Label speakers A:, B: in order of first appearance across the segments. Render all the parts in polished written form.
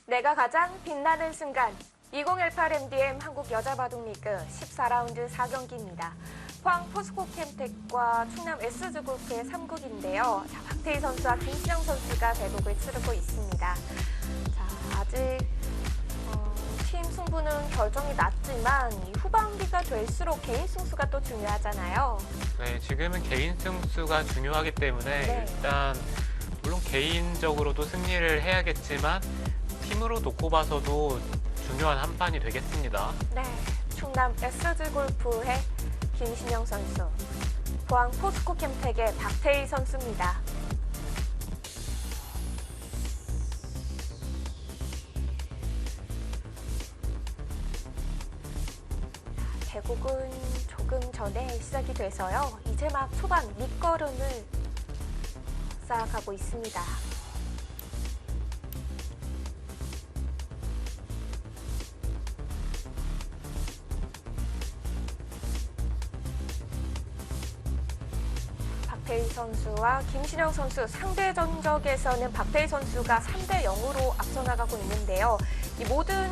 A: 내가 가장 빛나는 순간 2018 MDM 한국 여자바둑리그 14라운드 4경기입니다. 포항 포스코 캠텍과 충남 SG골프의 3국인데요. 박태희 선수와 김신영 선수가 대국을 치르고 있습니다. 자, 아직 팀 승부는 결정이 났지만 이 후반기가 될수록 개인 승수가 또 중요하잖아요.
B: 네, 지금은 개인 승수가 중요하기 때문에
A: 네.
B: 일단 물론 개인적으로도 승리를 해야겠지만 팀으로 놓고 봐서도 중요한 한 판이 되겠습니다.
A: 네, 충남 SG골프의 김신영 선수, 포항 포스코 캠텍의 박태희 선수입니다. 대국은 조금 전에 시작이 돼서요. 이제 막 초반 밑거름을 쌓아가고 있습니다. 박태희 선수와 김신영 선수 상대 전적에서는 박태희 선수가 3대 0으로 앞서 나가고 있는데요. 이 모든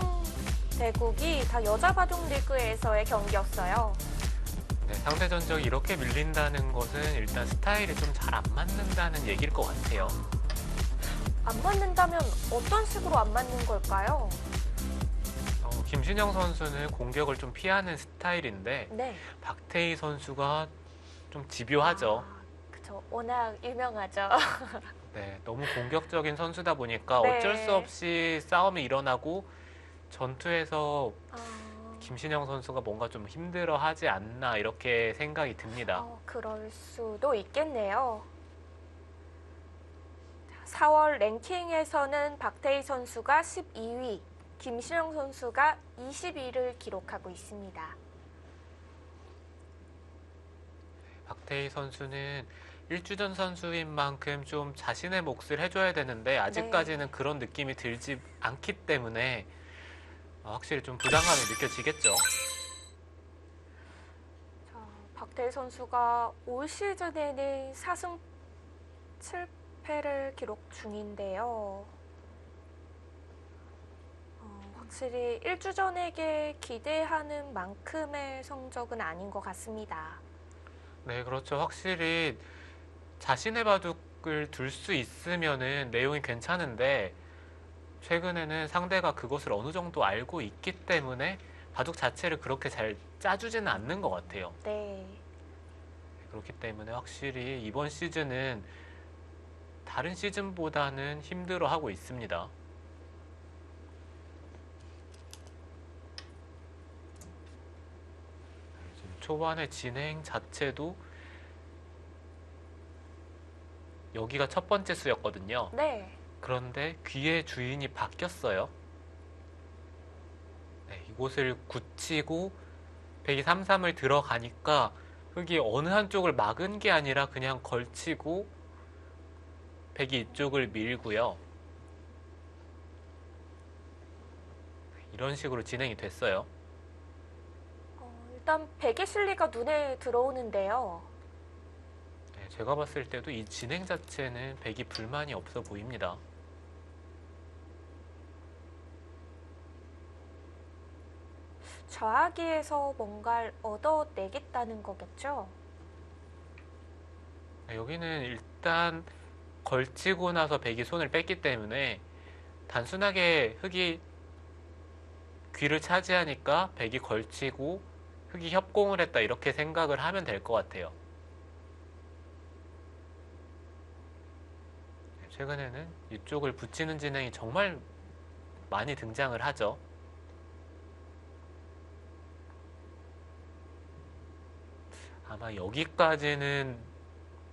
A: 대국이 다 여자바둑 리그에서의 경기였어요.
B: 네, 상대 전적이 이렇게 밀린다는 것은 일단 스타일이 좀 잘 안 맞는다는 얘기일 것 같아요.
A: 안 맞는다면 어떤 식으로 안 맞는 걸까요?
B: 김신영 선수는 공격을 좀 피하는 스타일인데
A: 네.
B: 박태희 선수가 좀 집요하죠.
A: 그쵸. 워낙 유명하죠.
B: 네, 너무 공격적인 선수다 보니까
A: 네.
B: 어쩔 수 없이 싸움이 일어나고 전투에서 김신영 선수가 뭔가 좀 힘들어하지 않나 이렇게 생각이 듭니다.
A: 그럴 수도 있겠네요. 4월 랭킹에서는 박태희 선수가 12위, 김신영 선수가 20위를 기록하고 있습니다.
B: 박태희 선수는 1주전 선수인 만큼 좀 자신의 몫을 해줘야 되는데 아직까지는 그런 느낌이 들지 않기 때문에 확실히 좀 부담감이 느껴지겠죠.
A: 자, 박태희 선수가 올 시즌에는 4승 7패를 기록 중인데요. 확실히 1주전에게 기대하는 만큼의 성적은 아닌 것 같습니다.
B: 네, 그렇죠. 확실히 자신의 바둑을 둘 수 있으면은 내용이 괜찮은데 최근에는 상대가 그것을 어느 정도 알고 있기 때문에 바둑 자체를 그렇게 잘 짜주지는 않는 것 같아요.
A: 네.
B: 그렇기 때문에 확실히 이번 시즌은 다른 시즌보다는 힘들어하고 있습니다. 지금 초반의 진행 자체도 여기가 첫 번째 수였거든요.
A: 네.
B: 그런데 귀의 주인이 바뀌었어요. 네, 이곳을 굳히고 백이 3-3을 들어가니까 흙이 어느 한쪽을 막은 게 아니라 그냥 걸치고 백이 이쪽을 밀고요. 이런 식으로 진행이 됐어요.
A: 일단 백의 실리가 눈에 들어오는데요.
B: 네, 제가 봤을 때도 이 진행 자체는 백이 불만이 없어 보입니다.
A: 저하기에서 뭔가를 얻어내겠다는 거겠죠?
B: 네, 여기는 일단 걸치고 나서 백이 손을 뺐기 때문에 단순하게 흙이 귀를 차지하니까 백이 걸치고 흙이 협공을 했다 이렇게 생각을 하면 될 것 같아요. 최근에는 이쪽을 붙이는 진행이 정말 많이 등장을 하죠. 아마 여기까지는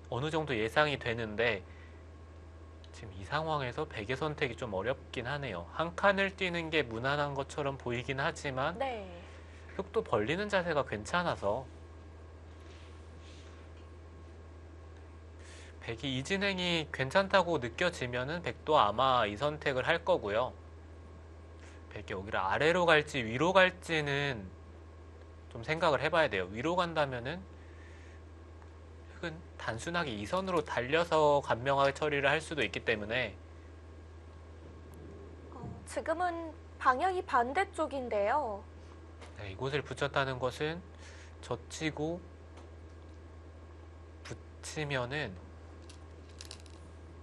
B: 어느 정도 예상이 되는데 지금 이 상황에서 백의 선택이 좀 어렵긴 하네요. 한 칸을 뛰는 게 무난한 것처럼 보이긴 하지만
A: 네.
B: 흙도 벌리는 자세가 괜찮아서 백이 이 진행이 괜찮다고 느껴지면은 백도 아마 이 선택을 할 거고요. 백이 여기를 아래로 갈지 위로 갈지는 좀 좀 생각을 해봐야 돼요. 위로 간다면은 흙은 단순하게 이선으로 달려서 간명하게 처리를 할 수도 있기 때문에
A: 지금은 방향이 반대쪽인데요.
B: 네, 이곳을 붙였다는 것은 젖히고 붙이면은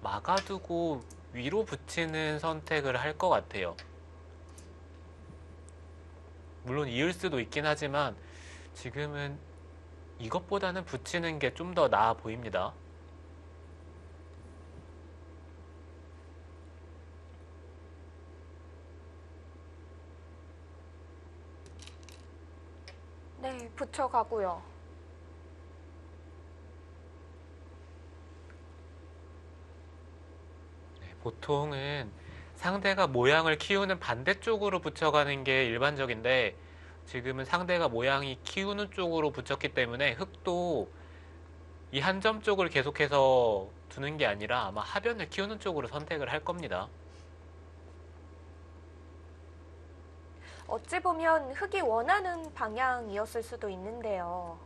B: 막아두고 위로 붙이는 선택을 할 것 같아요. 물론 이을 수도 있긴 하지만 지금은 이것보다는 붙이는 게 좀 더 나아 보입니다.
A: 네, 붙여가고요.
B: 네, 보통은 상대가 모양을 키우는 반대쪽으로 붙여가는 게 일반적인데 지금은 상대가 모양이 키우는 쪽으로 붙였기 때문에 흙도 이 한 점 쪽을 계속해서 두는 게 아니라 아마 하변을 키우는 쪽으로 선택을 할 겁니다.
A: 어찌 보면 흙이 원하는 방향이었을 수도 있는데요.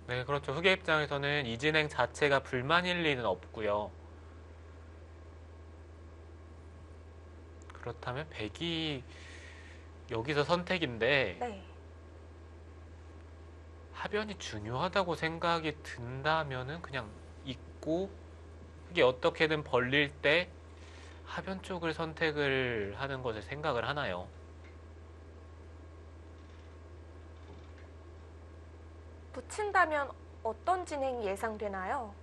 B: 네, 그렇죠. 흙의 입장에서는 이 진행 자체가 불만일 리는 없고요. 그렇다면 백이 여기서 선택인데
A: 네.
B: 하변이 중요하다고 생각이 든다면은 그냥 있고 흙이 어떻게든 벌릴 때 하변 쪽을 선택을 하는 것을 생각을 하나요?
A: 붙인다면 어떤 진행이 예상되나요?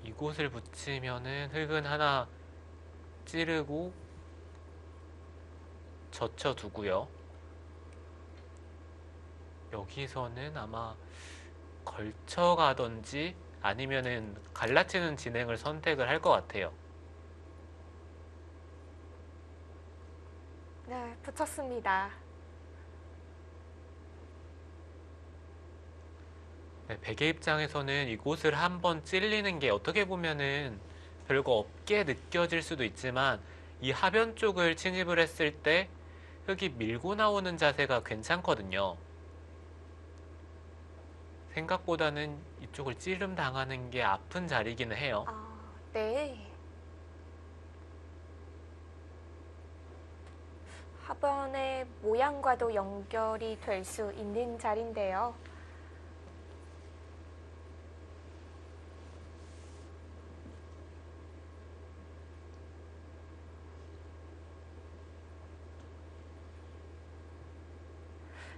B: 이곳을 붙이면은 흙은 하나 찌르고 젖혀두고요. 여기서는 아마 걸쳐가든지 아니면은 갈라치는 진행을 선택을 할 것 같아요.
A: 네, 붙였습니다.
B: 네, 백의 입장에서는 이곳을 한번 찔리는 게 어떻게 보면은 별거 없게 느껴질 수도 있지만 이 하변 쪽을 침입을 했을 때 흙이 밀고 나오는 자세가 괜찮거든요. 생각보다는 이쪽을 찌름 당하는 게 아픈 자리기는 해요.
A: 네. 하변의 모양과도 연결이 될 수 있는 자리인데요.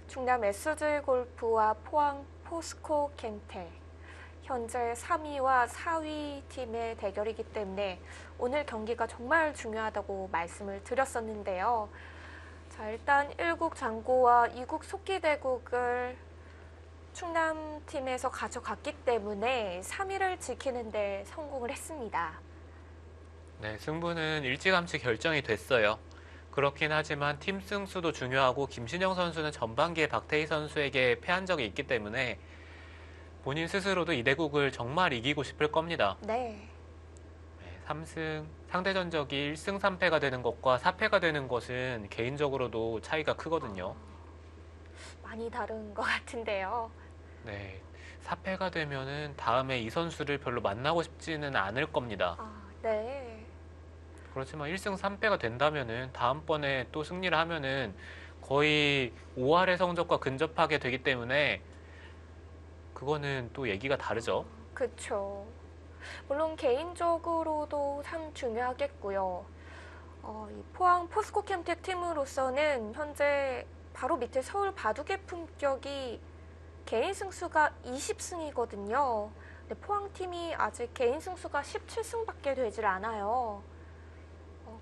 A: 충남 SG 골프와 포항 포스코 캠텍. 현재 3위와 4위 팀의 대결이기 때문에 오늘 경기가 정말 중요하다고 말씀을 드렸었는데요. 자, 일단 1국 장고와 2국 속기대국을 충남팀에서 가져갔기 때문에 3위를 지키는 데 성공을 했습니다.
B: 네, 승부는 일찌감치 결정이 됐어요. 그렇긴 하지만 팀 승수도 중요하고 김신영 선수는 전반기에 박태희 선수에게 패한 적이 있기 때문에 본인 스스로도 이 대국을 정말 이기고 싶을 겁니다.
A: 네.
B: 3승, 상대 전적이 1승 3패가 되는 것과 4패가 되는 것은 개인적으로도 차이가 크거든요.
A: 많이 다른 것 같은데요.
B: 네, 4패가 되면은 다음에 이 선수를 별로 만나고 싶지는 않을 겁니다.
A: 네.
B: 그렇지만 1승 3패가 된다면은 다음번에 또 승리를 하면은 거의 5할의 성적과 근접하게 되기 때문에 그거는 또 얘기가 다르죠.
A: 그쵸. 물론 개인적으로도 참 중요하겠고요. 이 포항 포스코 캠텍 팀으로서는 현재 바로 밑에 서울 바둑의 품격이 개인 승수가 20승이거든요. 근데 포항 팀이 아직 개인 승수가 17승밖에 되질 않아요.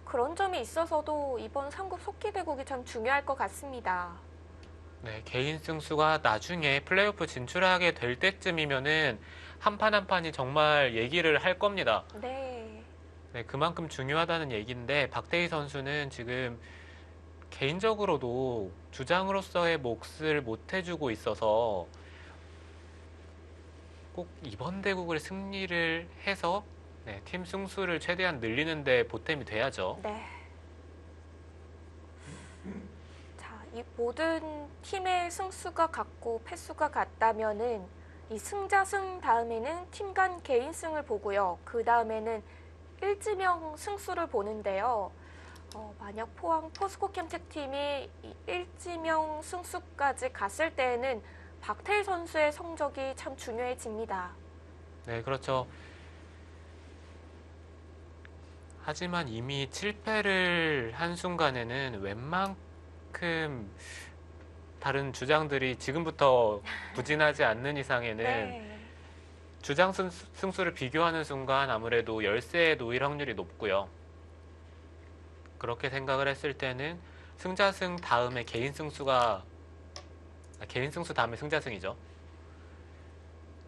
A: 그런 점이 있어서도 이번 3국 속기대국이 참 중요할 것 같습니다.
B: 네, 개인 승수가 나중에 플레이오프 진출하게 될 때쯤이면은 한 판 한 판이 정말 얘기를 할 겁니다.
A: 네.
B: 네, 그만큼 중요하다는 얘기인데 박태희 선수는 지금 개인적으로도 주장으로서의 몫을 못 해주고 있어서 꼭 이번 대국을 승리를 해서 네, 팀 승수를 최대한 늘리는 데 보탬이 돼야죠.
A: 네. 자, 이 모든 팀의 승수가 같고 패수가 같다면은 이 승자승 다음에는 팀 간 개인승을 보고요. 그 다음에는 일지명 승수를 보는데요. 만약 포항 포스코 캠텍 팀이 이 일지명 승수까지 갔을 때에는 박태일 선수의 성적이 참 중요해집니다.
B: 네, 그렇죠. 하지만 이미 7패를 한 순간에는 웬만큼 다른 주장들이 지금부터 부진하지 않는 이상에는
A: 네.
B: 주장 승수를 비교하는 순간 아무래도 열세에 놓일 확률이 높고요. 그렇게 생각을 했을 때는 승자승 다음에 개인 승수 다음에 승자승이죠.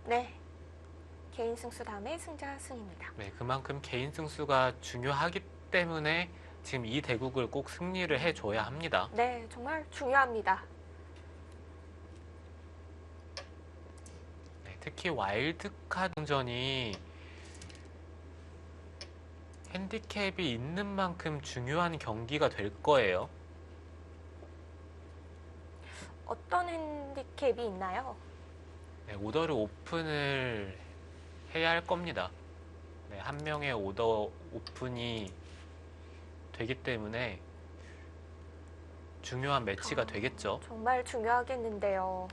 A: 네. 개인 승수 다음에 승자승입니다.
B: 네, 그만큼 개인 승수가 중요하기 때문에 지금 이 대국을 꼭 승리를 해줘야 합니다.
A: 네, 정말 중요합니다.
B: 네, 특히 와일드카드전이 핸디캡이 있는 만큼 중요한 경기가 될 거예요.
A: 어떤 핸디캡이 있나요?
B: 네, 오더를 오픈을 해야 할 겁니다. 네, 한 명의 오더 오픈이 되기 때문에 중요한 매치가 되겠죠.
A: 정말 중요하겠는데요.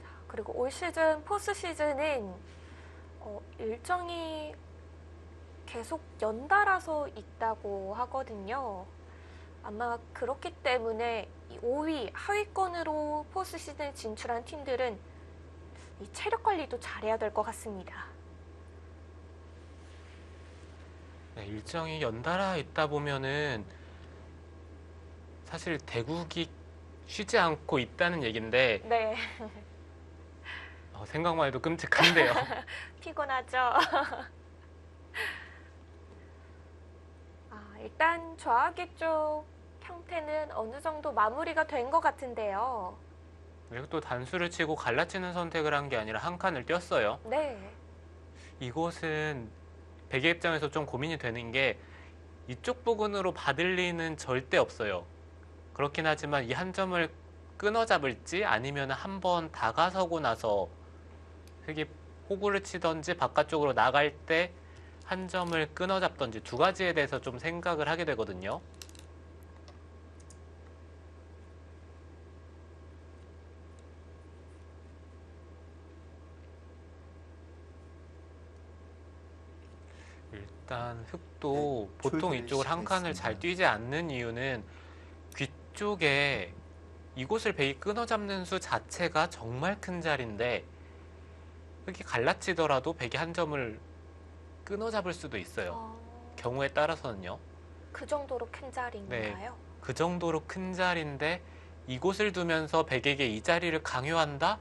A: 자, 그리고 올 시즌 포스 시즌은 일정이 계속 연달아서 있다고 하거든요. 아마 그렇기 때문에 이 5위 하위권으로 포스 시즌에 진출한 팀들은 이 체력 관리도 잘해야 될 것 같습니다.
B: 네, 일정이 연달아 있다 보면은 사실 대국이 쉬지 않고 있다는 얘긴데
A: 네,
B: 생각만 해도 끔찍한데요.
A: 피곤하죠? 일단 좌하기 쪽 형태는 어느 정도 마무리가 된 것 같은데요.
B: 왜 또 단수를 치고 갈라치는 선택을 한 게 아니라 한 칸을 띄었어요.
A: 네,
B: 이곳은 백의 입장에서 좀 고민이 되는 게 이쪽 부근으로 받을 리는 절대 없어요. 그렇긴 하지만 이 한 점을 끊어 잡을지 아니면 한번 다가서고 나서 흙이 호구를 치던지 바깥쪽으로 나갈 때 한 점을 끊어 잡던지 두 가지에 대해서 좀 생각을 하게 되거든요. 일단 흙도 보통
C: 초기를
B: 이쪽을 한 칸을 잘
C: 시작했습니다.
B: 뛰지 않는 이유는 귀 쪽에 이곳을 베이 끊어 잡는 수 자체가 정말 큰 자리인데 흙이 갈라치더라도 백이 한 점을 끊어 잡을 수도 있어요. 경우에 따라서는요.
A: 그 정도로 큰 자리인가요?
B: 그 정도로 큰 자리인데 이곳을 두면서 백에게 이 자리를 강요한다?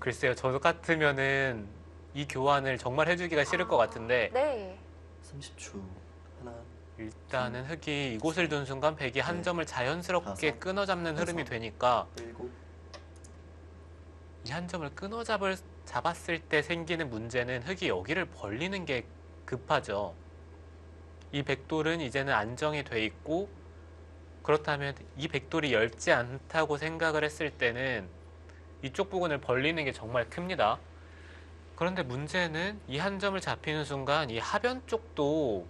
B: 글쎄요. 저 같으면은 이 교환을 정말 해주기가 싫을 것 같은데
A: 네,
C: 30초. 하나,
B: 일단은 흙이 이곳을 둔 순간 백이 한
C: 네,
B: 점을 자연스럽게
C: 다섯,
B: 끊어잡는 흐름이
C: 여섯.
B: 되니까
C: 7,
B: 이 한 점을 잡았을 때 생기는 문제는 흙이 여기를 벌리는 게 급하죠. 이 백돌은 이제는 안정이 돼 있고 그렇다면 이 백돌이 얇지 않다고 생각을 했을 때는 이쪽 부분을 벌리는 게 정말 큽니다. 그런데 문제는 이 한 점을 잡히는 순간 이 하변 쪽도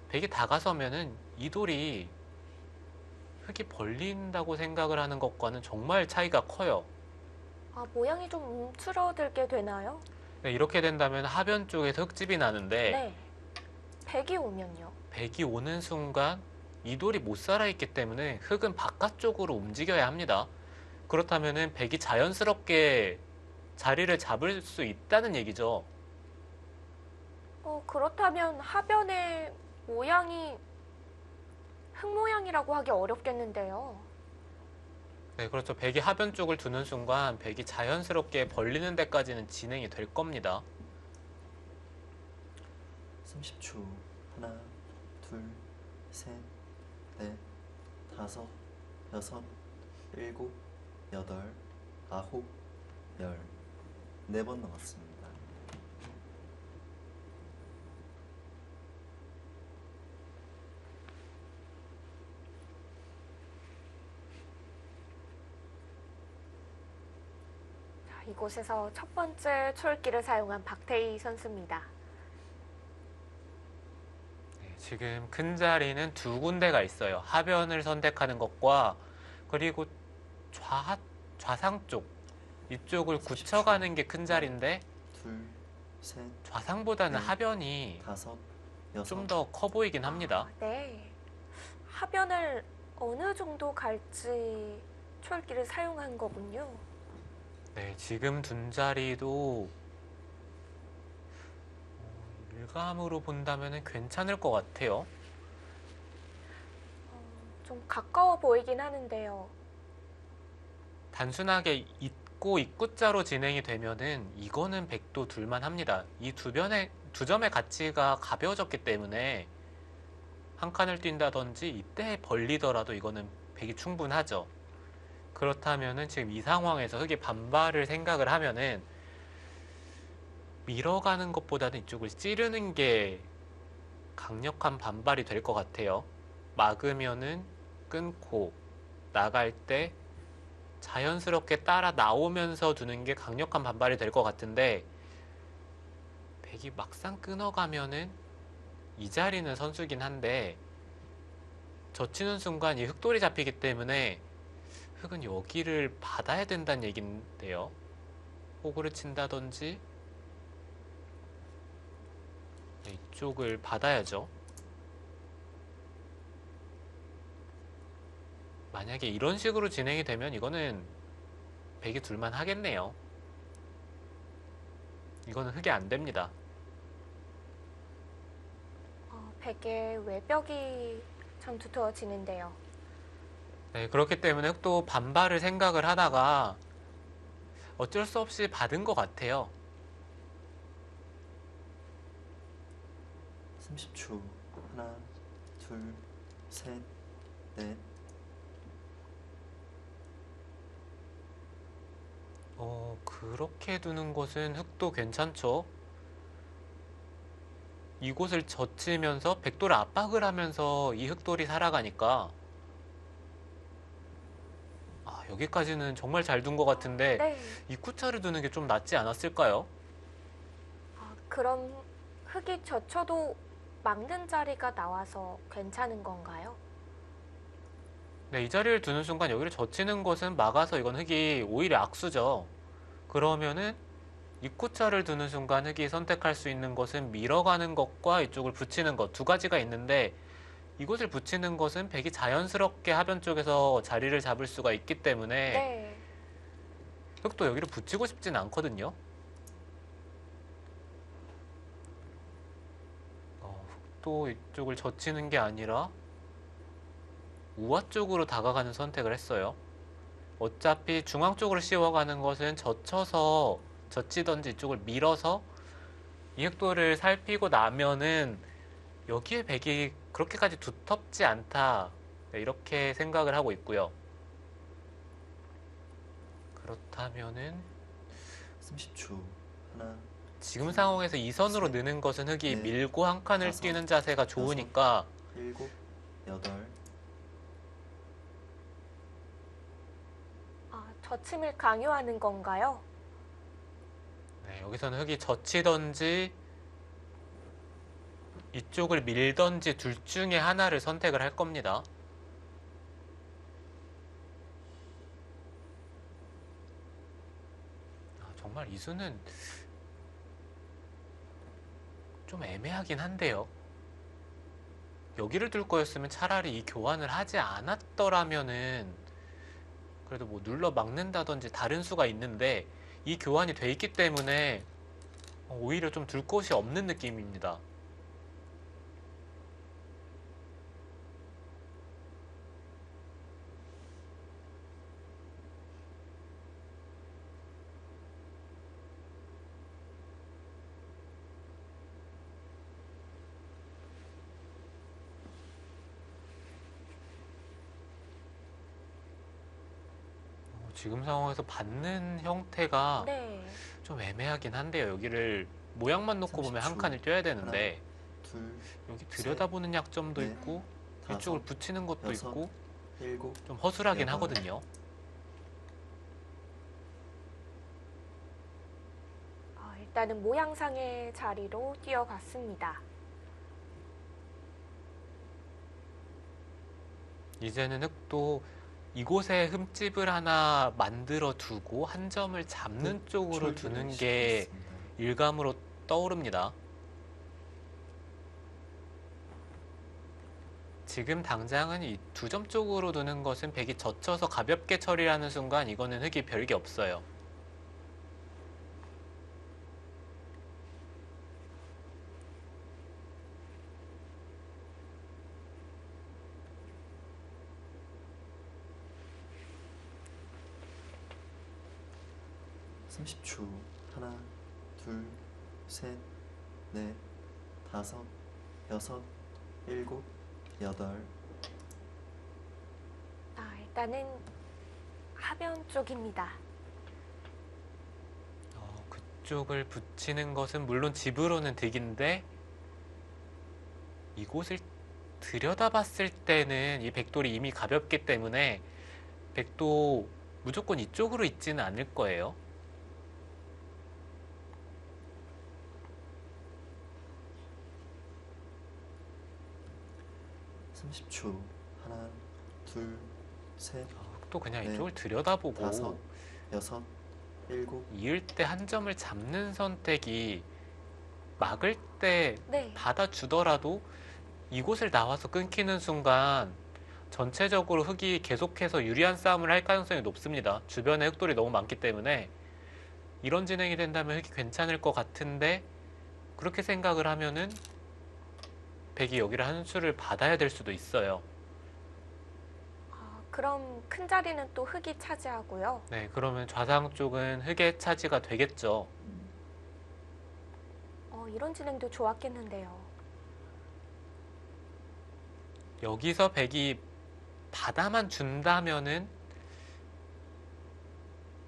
B: 백이 다가서면은 이 돌이 흙이 벌린다고 생각을 하는 것과는 정말 차이가 커요.
A: 모양이 좀 움츠러들게 되나요?
B: 네, 이렇게 된다면 하변 쪽에서 흙집이 나는데
A: 네, 백이 오면요.
B: 백이 오는 순간 이 돌이 못 살아있기 때문에 흙은 바깥쪽으로 움직여야 합니다. 그렇다면은 백이 자연스럽게 자리를 잡을 수 있다는 얘기죠.
A: 그렇다면 하변의 모양이 흙 모양이라고 하기 어렵겠는데요.
B: 네, 그렇죠. 백이 하변 쪽을 두는 순간 백이 자연스럽게 벌리는 데까지는 진행이 될 겁니다.
C: 30초. 하나, 둘, 셋, 넷, 다섯, 여섯, 일곱, 여덟, 아홉, 열. 4번 남았습니다.
A: 이곳에서 첫 번째 초읽기를 사용한 박태희 선수입니다.
B: 네, 지금 큰 자리는 두 군데가 있어요. 하변을 선택하는 것과 그리고 좌상 쪽 이쪽을
C: 40초.
B: 굳혀가는 게 큰 자리인데
C: 둘, 셋,
B: 좌상보다는
C: 네.
B: 하변이
C: 다섯, 여섯,
B: 좀 더 커 보이긴 합니다.
A: 네. 하변을 어느 정도 갈지 초읽기를 사용한 거군요.
B: 네, 지금 둔 자리도 일감으로 본다면 괜찮을 것 같아요.
A: 좀 가까워 보이긴 하는데요.
B: 단순하게 입구자로 진행이 되면은 이거는 백도 둘만 합니다. 이 두 점의 가치가 가벼워졌기 때문에 한 칸을 뛴다든지 이때 벌리더라도 이거는 백이 충분하죠. 그렇다면은 지금 이 상황에서 흑이 반발을 생각을 하면은 밀어가는 것보다는 이쪽을 찌르는 게 강력한 반발이 될 것 같아요. 막으면은 끊고 나갈 때 자연스럽게 따라 나오면서 두는 게 강력한 반발이 될 것 같은데 백이 막상 끊어가면은 이 자리는 선수긴 한데 젖히는 순간 이 흑돌이 잡히기 때문에 흑은 여기를 받아야 된다는 얘긴데요. 호구를 친다든지 이쪽을 받아야죠. 만약에 이런 식으로 진행이 되면 이거는 백이 둘만 하겠네요. 이거는 흑이 안 됩니다.
A: 백의 외벽이 참 두터워지는데요.
B: 네, 그렇기 때문에 흑도 반발을 생각을 하다가 어쩔 수 없이 받은 것 같아요.
C: 30초. 하나, 둘, 셋, 넷.
B: 그렇게 두는 것은 흑도 괜찮죠. 이곳을 젖히면서 백돌을 압박을 하면서 이 흑돌이 살아가니까 여기까지는 정말 잘 둔 것 같은데
A: 네.
B: 입구차를 두는 게 좀 낫지 않았을까요?
A: 그럼 흑이 젖혀도 막는 자리가 나와서 괜찮은 건가요?
B: 네, 이 자리를 두는 순간 여기를 젖히는 것은 막아서 이건 흑이 오히려 악수죠. 그러면은 입구차를 두는 순간 흑이 선택할 수 있는 것은 밀어가는 것과 이쪽을 붙이는 것 두 가지가 있는데 이곳을 붙이는 것은 백이 자연스럽게 하변 쪽에서 자리를 잡을 수가 있기 때문에
A: 네.
B: 흑도 여기를 붙이고 싶진 않거든요. 흑도 이쪽을 젖히는 게 아니라 우아 쪽으로 다가가는 선택을 했어요. 어차피 중앙 쪽으로 씌워가는 것은 젖혀서 젖히던지 이쪽을 밀어서 이 흑도를 살피고 나면은 여기에 백이 그렇게까지 두텁지 않다. 네, 이렇게 생각을 하고 있고요. 그렇다면은
C: 30초. 하나,
B: 지금 상황에서 이 선으로
C: 셋,
B: 느는 것은 흑이
C: 넷,
B: 밀고 한 칸을
C: 다섯,
B: 뛰는 자세가 좋으니까
C: 일곱, 여덟.
A: 젖힘을 강요하는 건가요?
B: 네, 여기서는 흑이 젖히던지 이쪽을 밀던지 둘 중에 하나를 선택을 할 겁니다. 정말 이 수는 좀 애매하긴 한데요. 여기를 둘 거였으면 차라리 이 교환을 하지 않았더라면은 그래도 뭐 눌러 막는다든지 다른 수가 있는데 이 교환이 돼 있기 때문에 오히려 좀 둘 곳이 없는 느낌입니다. 지금 상황에서 받는 형태가
A: 네.
B: 좀 애매하긴 한데요. 여기를 모양만 놓고 보면 한
C: 30초.
B: 칸을 뛰어야 되는데
C: 둘,
B: 여기 들여다보는 약점도
C: 넷,
B: 있고
C: 다섯,
B: 이쪽을 붙이는 것도
C: 여섯,
B: 있고
C: 일곱,
B: 좀 허술하긴
C: 여덟.
B: 하거든요.
A: 일단은 모양상의 자리로 뛰어갔습니다.
B: 이제는 흙도 이곳에 흠집을 하나 만들어 두고 한 점을 잡는 쪽으로 두는 게 일감으로 떠오릅니다. 지금 당장은 이 두 점 쪽으로 두는 것은 백이 젖혀서 가볍게 처리하는 순간 이거는 흙이 별게 없어요.
C: 삼십 초. 하나, 둘, 셋, 넷, 다섯, 여섯, 일곱, 여덟.
A: 일단은 하변 쪽입니다.
B: 그쪽을 붙이는 것은 물론 집으로는 득인데 이곳을 들여다봤을 때는 이 백돌이 이미 가볍기 때문에 백도 무조건 이쪽으로 있지는 않을 거예요.
C: 삼십 초. 하나, 둘, 셋,
B: 또 그냥
C: 네,
B: 이쪽을 들여다보고
C: 다섯, 여섯, 일곱.
B: 이을 때 한 점을 잡는 선택이 막을 때
A: 네.
B: 받아주더라도 이곳을 나와서 끊기는 순간 전체적으로 흙이 계속해서 유리한 싸움을 할 가능성이 높습니다. 주변에 흙돌이 너무 많기 때문에 이런 진행이 된다면 흙이 괜찮을 것 같은데 그렇게 생각을 하면은 백이 여기를 한 수를 받아야 될 수도 있어요.
A: 그럼 큰 자리는 또 흙이 차지하고요.
B: 네, 그러면 좌상 쪽은 흙의 차지가 되겠죠.
A: 이런 진행도 좋았겠는데요.
B: 여기서 백이 받아만 준다면은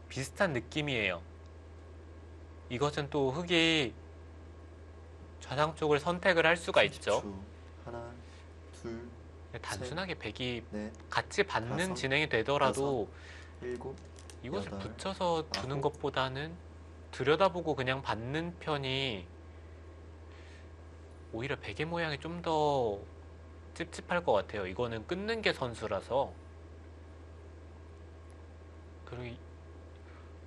B: 비슷한 느낌이에요. 이것은 또 흙이 좌상 쪽을 선택을 할 수가
C: 30초.
B: 있죠.
C: 하나, 둘,
B: 단순하게 백이
C: 넷,
B: 같이 받는
C: 다섯,
B: 진행이 되더라도
C: 일곱,
B: 이것을
C: 여덟,
B: 붙여서 두는
C: 아홉.
B: 것보다는 들여다보고 그냥 받는 편이 오히려 백의 모양이 좀 더 찝찝할 것 같아요. 이거는 끊는 게 선수라서. 그리고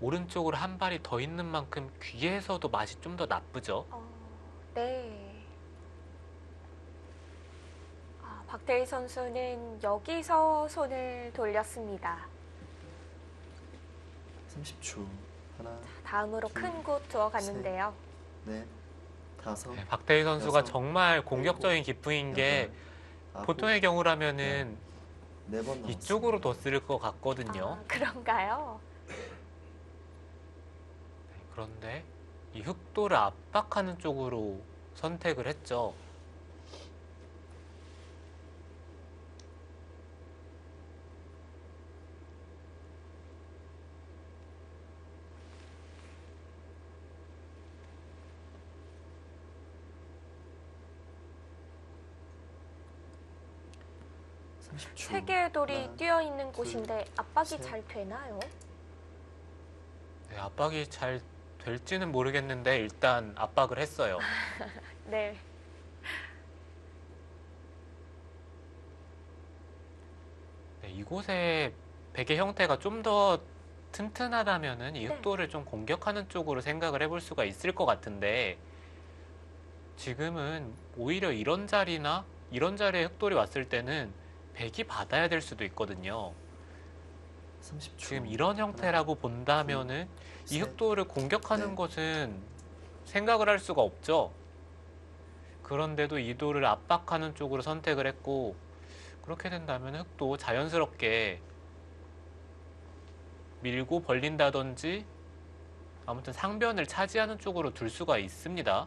B: 오른쪽으로 한 발이 더 있는 만큼 귀에서도 맛이 좀 더 나쁘죠.
A: 네. 박태희 선수는 여기서 손을 돌렸습니다.
C: 30초. 하나,
A: 다음으로
C: 둘,
A: 큰 곳 들어갔는데요.
C: 넷, 다섯,
B: 네, 박태희 선수가
C: 여섯,
B: 정말 공격적인 기풍인 게
C: 여덟, 아홉,
B: 보통의 경우라면은
C: 네 번 남았습니다.
B: 이쪽으로 뒀을 것 같거든요.
A: 그런가요?
B: 네, 그런데 이 흑도를 압박하는 쪽으로 선택을 했죠.
A: 세 개의 돌이
C: 하나,
A: 뛰어 있는
C: 둘,
A: 곳인데 압박이
C: 셋.
A: 잘 되나요?
B: 네, 압박이 잘 될지는 모르겠는데 일단 압박을 했어요.
A: 네.
B: 네, 이곳에 백의 형태가 좀 더 튼튼하다면은 이
A: 네.
B: 흑도를 좀 공격하는 쪽으로 생각을 해볼 수가 있을 것 같은데 지금은 오히려 이런 자리나 이런 자리에 흑돌이 왔을 때는 백이 받아야 될 수도 있거든요.
C: 30초.
B: 지금 이런 형태라고 본다면은 이
C: 셋,
B: 흑도를 공격하는
C: 넷.
B: 것은 생각을 할 수가 없죠. 그런데도 이 돌을 압박하는 쪽으로 선택을 했고 그렇게 된다면 흑도 자연스럽게 밀고 벌린다든지 아무튼 상변을 차지하는 쪽으로 둘 수가 있습니다.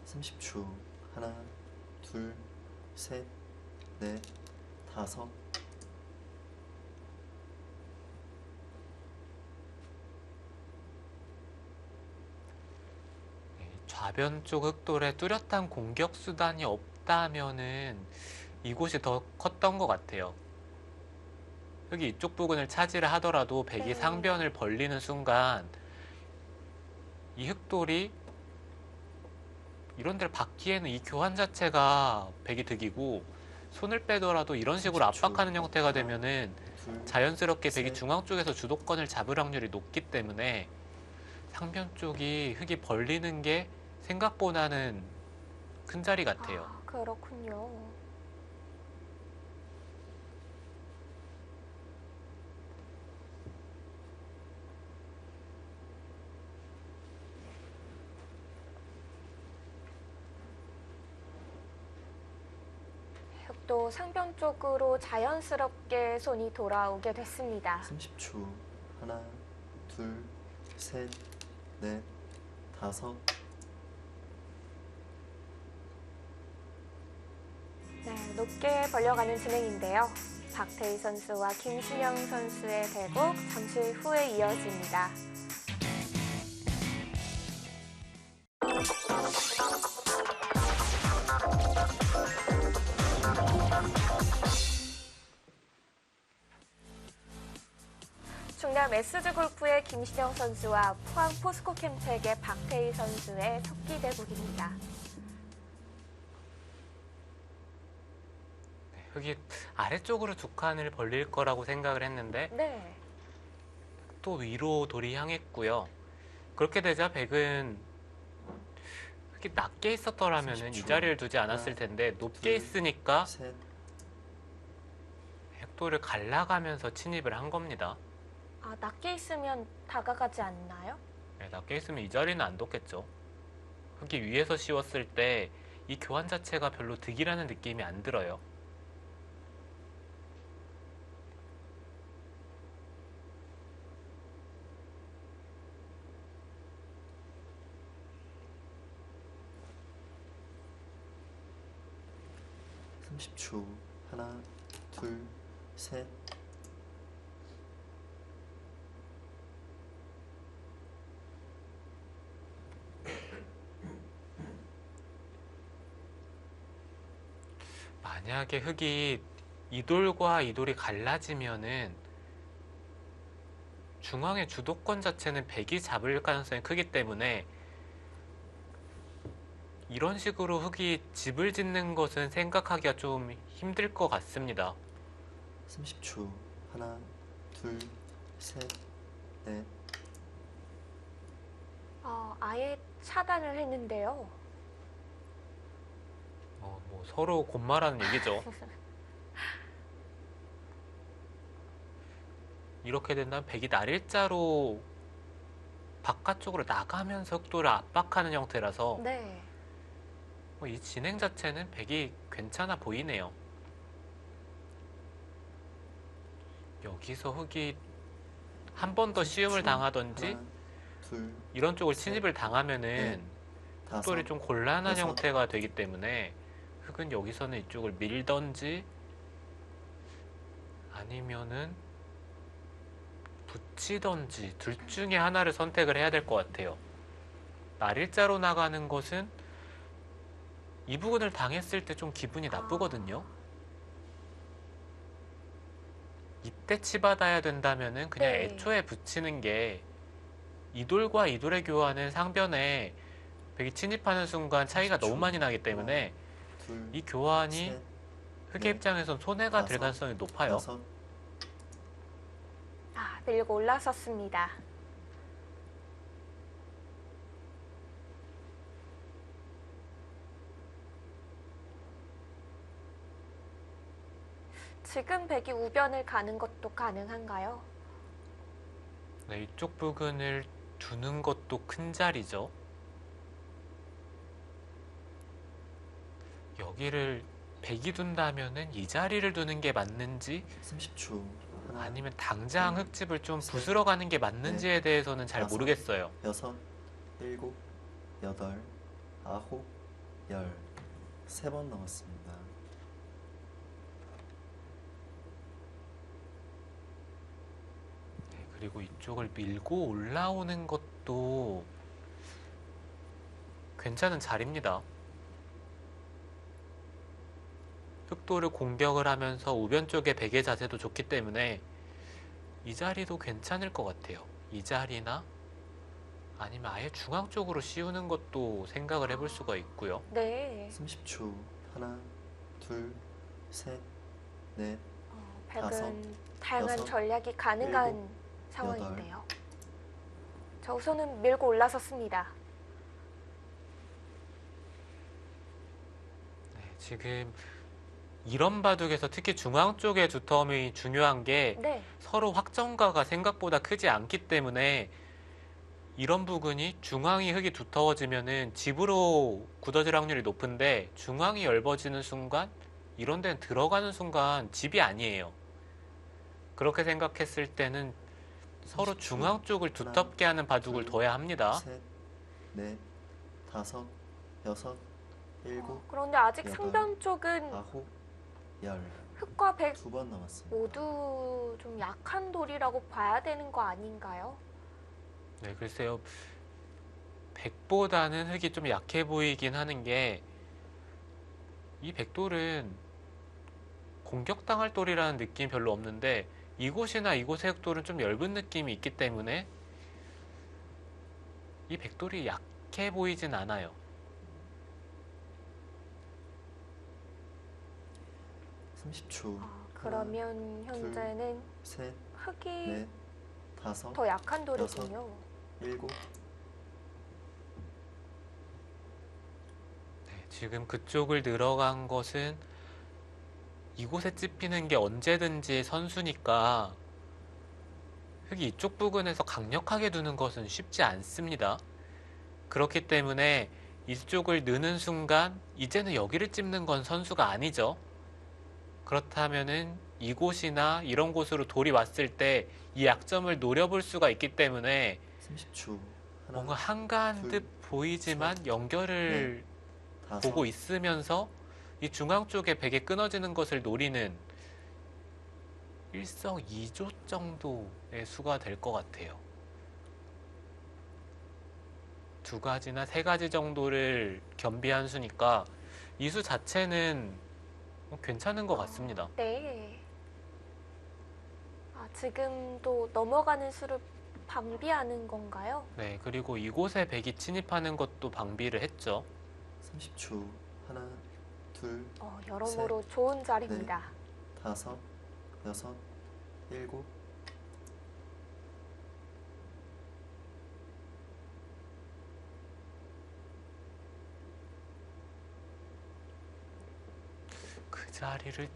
C: 삼십 초. 하나, 둘, 셋, 넷, 다섯.
B: 좌변 쪽 흑돌에 뚜렷한 공격 수단이 없다면은 이곳이 더 컸던 것 같아요. 흑이 이쪽 부근을 차지를 하더라도 백이
A: 네.
B: 상변을 벌리는 순간 이 흑돌이 이런 데를 받기에는 이 교환 자체가 백이 득이고, 손을 빼더라도 이런 식으로
C: 30초.
B: 압박하는 형태가 되면은
C: 둘,
B: 자연스럽게 백이
C: 셋.
B: 중앙 쪽에서 주도권을 잡을 확률이 높기 때문에 상변 쪽이 흑이 벌리는 게 생각보다는 큰 자리 같아요.
A: 아, 그렇군요. 또 상변 쪽으로 자연스럽게 손이 돌아오게 됐습니다.
C: 30초. 하나, 둘, 셋, 넷, 다섯.
A: 네, 높게 벌려가는 진행인데요. 박태희 선수와 김신영 선수의 대국 잠시 후에 이어집니다. 충남 SG골프의 김신영 선수와 포항 포스코캠텍의 박태희 선수의 속기 대국입니다.
B: 흑이 아래쪽으로 두 칸을 벌릴 거라고 생각을 했는데
A: 네,
B: 또 위로 돌이 향했고요. 그렇게 되자 백은 흑이 낮게 있었더라면 이
C: 30초.
B: 자리를 두지 않았을 텐데 높게
C: 둘,
B: 있으니까
C: 셋.
B: 흑돌을 갈라가면서 침입을 한 겁니다.
A: 아, 낮게 있으면 다가가지 않나요?
B: 네, 낮게 있으면 이 자리는 안 뒀겠죠. 흑이 위에서 씌웠을 때 이 교환 자체가 별로 득이라는 느낌이 안 들어요.
C: 삼십 초. 하나, 둘, 셋.
B: 만약에 흑이 이 돌과 이 돌이 갈라지면은 중앙의 주도권 자체는 백이 잡을 가능성이 크기 때문에 이런 식으로 흑이 집을 짓는 것은 생각하기가 좀 힘들 것 같습니다.
C: 30초. 하나, 둘, 셋, 넷.
A: 아예 차단을 했는데요.
B: 뭐 서로 곧말하는 얘기죠. 이렇게 된다면 백이 날일자로 바깥쪽으로 나가면서 흑돌을 압박하는 형태라서
A: 네.
B: 이 진행 자체는 백이 괜찮아 보이네요. 여기서 흑이 한 번 더 시움을
C: 30초.
B: 당하든지
C: 하나, 둘,
B: 이런 쪽을
C: 셋,
B: 침입을 당하면은
C: 다섯.
B: 흑돌이 좀 곤란한
C: 여섯.
B: 형태가 되기 때문에 흑은 여기서는 이쪽을 밀던지 아니면은 붙이던지 둘 중에 하나를 선택을 해야 될 것 같아요. 날일자로 나가는 것은 이 부분을 당했을 때 좀 기분이 나쁘거든요. 이때 치받아야 된다면은 그냥
A: 네.
B: 애초에 붙이는 게 이돌과 이돌의 교환은 상변에 백이 침입하는 순간 차이가
C: 30초.
B: 너무 많이 나기 때문에
C: 둘,
B: 이 교환이
C: 셋,
B: 흑의
C: 넷,
B: 입장에선 손해가 될
C: 다섯,
B: 가능성이 높아요.
C: 여섯.
A: 밀고 올라섰습니다. 지금 백이 우변을 가는 것도 가능한가요?
B: 네, 이쪽 부근을 두는 것도 큰 자리죠. 여기를 백이 둔다면은 이 자리를 두는 게 맞는지
C: 30초. 하나,
B: 아니면 당장
C: 둘,
B: 흙집을 좀
C: 셋,
B: 부수러 가는 게 맞는지에 대해서는 잘
C: 다섯.
B: 모르겠어요.
C: 여섯, 일곱, 여덟, 아홉, 열. 3번 남았습니다.
B: 네, 그리고 이쪽을 밀고 올라오는 것도 괜찮은 자리입니다. 흑도를 공격을 하면서 우변 쪽에 베개 자세도 좋기 때문에 이 자리도 괜찮을 것 같아요. 이 자리나 아니면 아예 중앙 쪽으로 씌우는 것도 생각을 해볼 수가 있고요.
A: 네.
C: 30초. 하나, 둘, 셋, 넷,
A: 백은
C: 다섯,
A: 다양한
C: 여섯,
A: 전략이 가능한
C: 일곱,
A: 상황인데요. 자, 우선은 밀고 올라섰습니다.
B: 네, 지금 이런 바둑에서 특히 중앙 쪽의 두텀이 중요한 게
A: 네.
B: 서로 확정가가 생각보다 크지 않기 때문에 이런 부분이 중앙이 흙이 두터워지면은 집으로 굳어질 확률이 높은데 중앙이 얇아지는 순간 이런 데는 들어가는 순간 집이 아니에요. 그렇게 생각했을 때는 서로
C: 30초.
B: 중앙 쪽을
C: 하나,
B: 두텁게 하는 바둑을
C: 둘,
B: 둬야 합니다.
C: 셋, 넷, 다섯, 여섯, 일곱,
A: 그런데 아직
C: 여덟,
A: 상변 쪽은
C: 아홉, 열.
A: 흑과 백
C: 2번 남았습니다.
A: 모두 좀 약한 돌이라고 봐야 되는 거 아닌가요?
B: 네, 글쎄요. 백보다는 흙이 좀 약해 보이긴 하는 게 이 백돌은 공격당할 돌이라는 느낌이 별로 없는데 이곳이나 이곳의 흑돌은 좀 엷은 느낌이 있기 때문에 이 백돌이 약해 보이진 않아요.
C: 30초.
A: 그러면 현재는
C: 셋,
A: 흑이
C: 넷, 다섯,
A: 더 약한 돌이군요.
C: 일곱.
B: 네, 지금 그쪽을 늘어간 것은 이곳에 찝히는 게 언제든지 선수니까 흙이 이쪽 부근에서 강력하게 두는 것은 쉽지 않습니다. 그렇기 때문에 이쪽을 느는 순간 이제는 여기를 찝는 건 선수가 아니죠. 그렇다면은 이곳이나 이런 곳으로 돌이 왔을 때 이 약점을 노려볼 수가 있기 때문에
C: 30초. 하나,
B: 뭔가 한가한
C: 둘,
B: 듯 보이지만 연결을
C: 다섯,
B: 보고 있으면서 이 중앙 쪽에 베개 끊어지는 것을 노리는 일석이조 정도의 수가 될 것 같아요. 두 가지나 세 가지 정도를 겸비한 수니까 이 수 자체는 괜찮은 것 같습니다.
A: 네. 지금 또 넘어가는 수를 방비하는 건가요?
B: 네, 그리고 이곳에 백이 침입하는 것도 방비를 했죠.
C: 30초. 하나, 둘,
A: 여러모로 좋은 자리입니다.
C: 다섯, 여섯, 일곱.
B: 그 자리를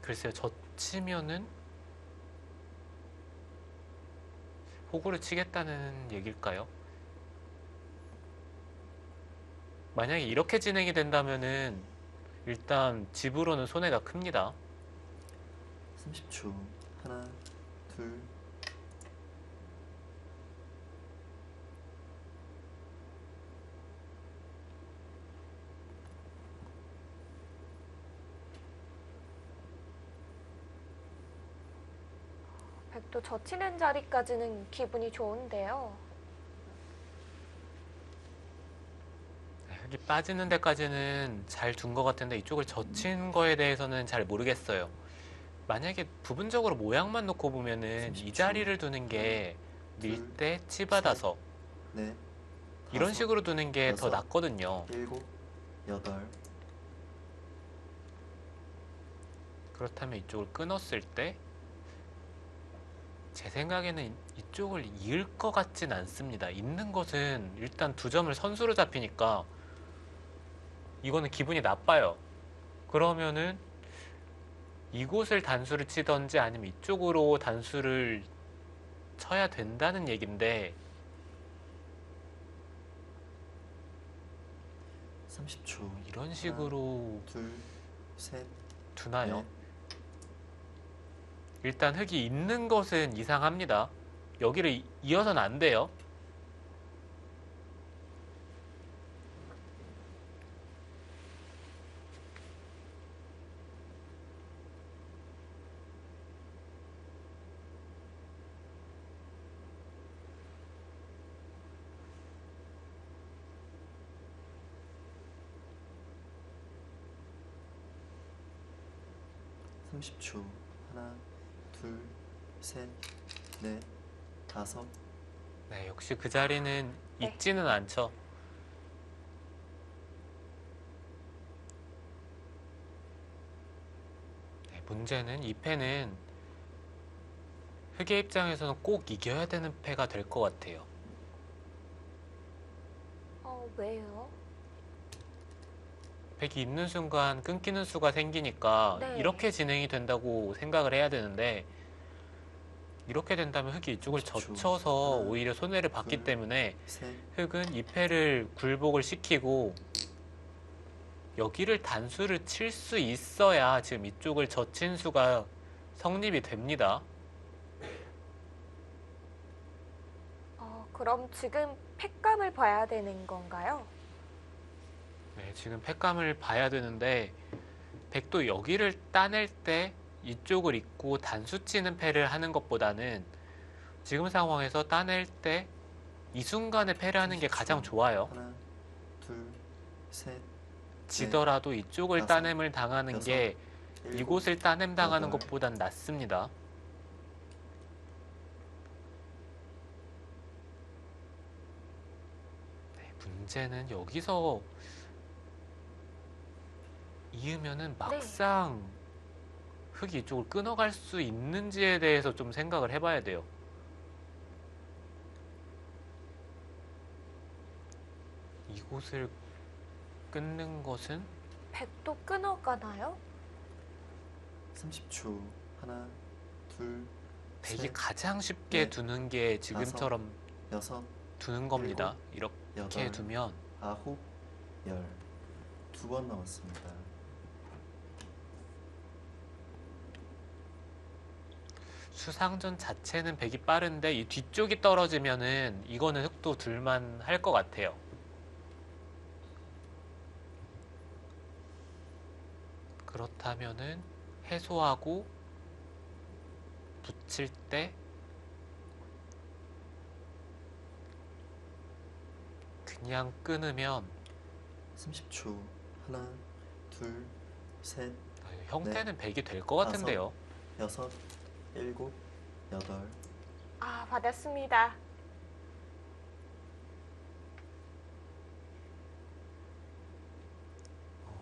B: 글쎄요, 젖히면은 호구를 치겠다는 얘기일까요? 만약에 이렇게 진행이 된다면은 일단 집으로는 손해가 큽니다.
C: 30초. 하나, 둘,
A: 백도 젖히는 자리까지는 기분이 좋은데요.
B: 흙이 빠지는 데까지는 잘 둔 것 같은데 이쪽을 젖힌 거에 대해서는 잘 모르겠어요. 만약에 부분적으로 모양만 놓고 보면은 이
C: 30초.
B: 자리를 두는 게 밀
C: 둘,
B: 때 치받아서
C: 넷,
B: 이런
C: 다섯,
B: 식으로 두는 게 더
C: 여섯,
B: 낫거든요.
C: 일곱, 여덟.
B: 그렇다면 이쪽을 끊었을 때 제 생각에는 이쪽을 이을 것 같진 않습니다. 있는 것은 일단 두 점을 선수로 잡히니까 이거는 기분이 나빠요. 그러면은 이곳을 단수를 치던지 아니면 이쪽으로 단수를 쳐야 된다는 얘긴데
C: 30초.
B: 이런 식으로
C: 둘, 셋,
B: 두나요?
C: 넷.
B: 일단 흙이 있는 것은 이상합니다. 여기를 이어서는 안 돼요.
C: 30초. 하나, 둘, 셋, 넷, 다섯.
B: 네, 역시 그 자리는
A: 네.
B: 있지는 않죠. 네, 문제는 이 패는 흑의 입장에서는 꼭 이겨야 되는 패가 될 것 같아요.
A: 왜요?
B: 백이 있는 순간 끊기는 수가 생기니까
A: 네.
B: 이렇게 진행이 된다고 생각을 해야 되는데 이렇게 된다면 흑이 이쪽을
C: 30초.
B: 젖혀서
C: 하나,
B: 오히려 손해를 봤기
C: 둘,
B: 때문에
C: 셋,
B: 흑은 이 패를 굴복을 시키고 여기를 단수를 칠 수 있어야 지금 이쪽을 젖힌 수가 성립이 됩니다.
A: 그럼 지금 팩감을 봐야 되는 건가요?
B: 네, 지금 패감을 봐야 되는데 백도 여기를 따낼 때 이쪽을 잇고 단수 치는 패를 하는 것보다는 지금 상황에서 따낼 때 이 순간에 패를 하는 게 가장 좋아요.
C: 하나, 둘, 셋,
B: 지더라도 이쪽을
C: 다섯,
B: 따냄을 당하는
C: 여섯,
B: 게
C: 일곱,
B: 이곳을 따냄 당하는
C: 여덟.
B: 것보단 낫습니다. 네, 문제는 여기서 이으면은 막상 흑이 이쪽을 끊어갈 수 있는지에 대해서 좀 생각을 해봐야 돼요. 이곳을 끊는 것은
A: 백도 끊어가나요?
C: 30초. 하나, 둘,
B: 백이
C: 셋,
B: 가장 쉽게
C: 넷,
B: 두는 게 지금처럼
C: 여섯,
B: 두는 겁니다. 이렇게
C: 여덟,
B: 두면
C: 아홉, 열. 2번 남았습니다.
B: 수상전 자체는 백이 빠른데 이 뒤쪽이 떨어지면은 이거는 흑도 둘만 할 것 같아요. 그렇다면은 해소하고 붙일 때 그냥 끊으면
C: 30초. 하나, 둘, 셋,
B: 형태는 백이 될 것 같은데요.
C: 여섯, 일곱, 여덟.
A: 받았습니다.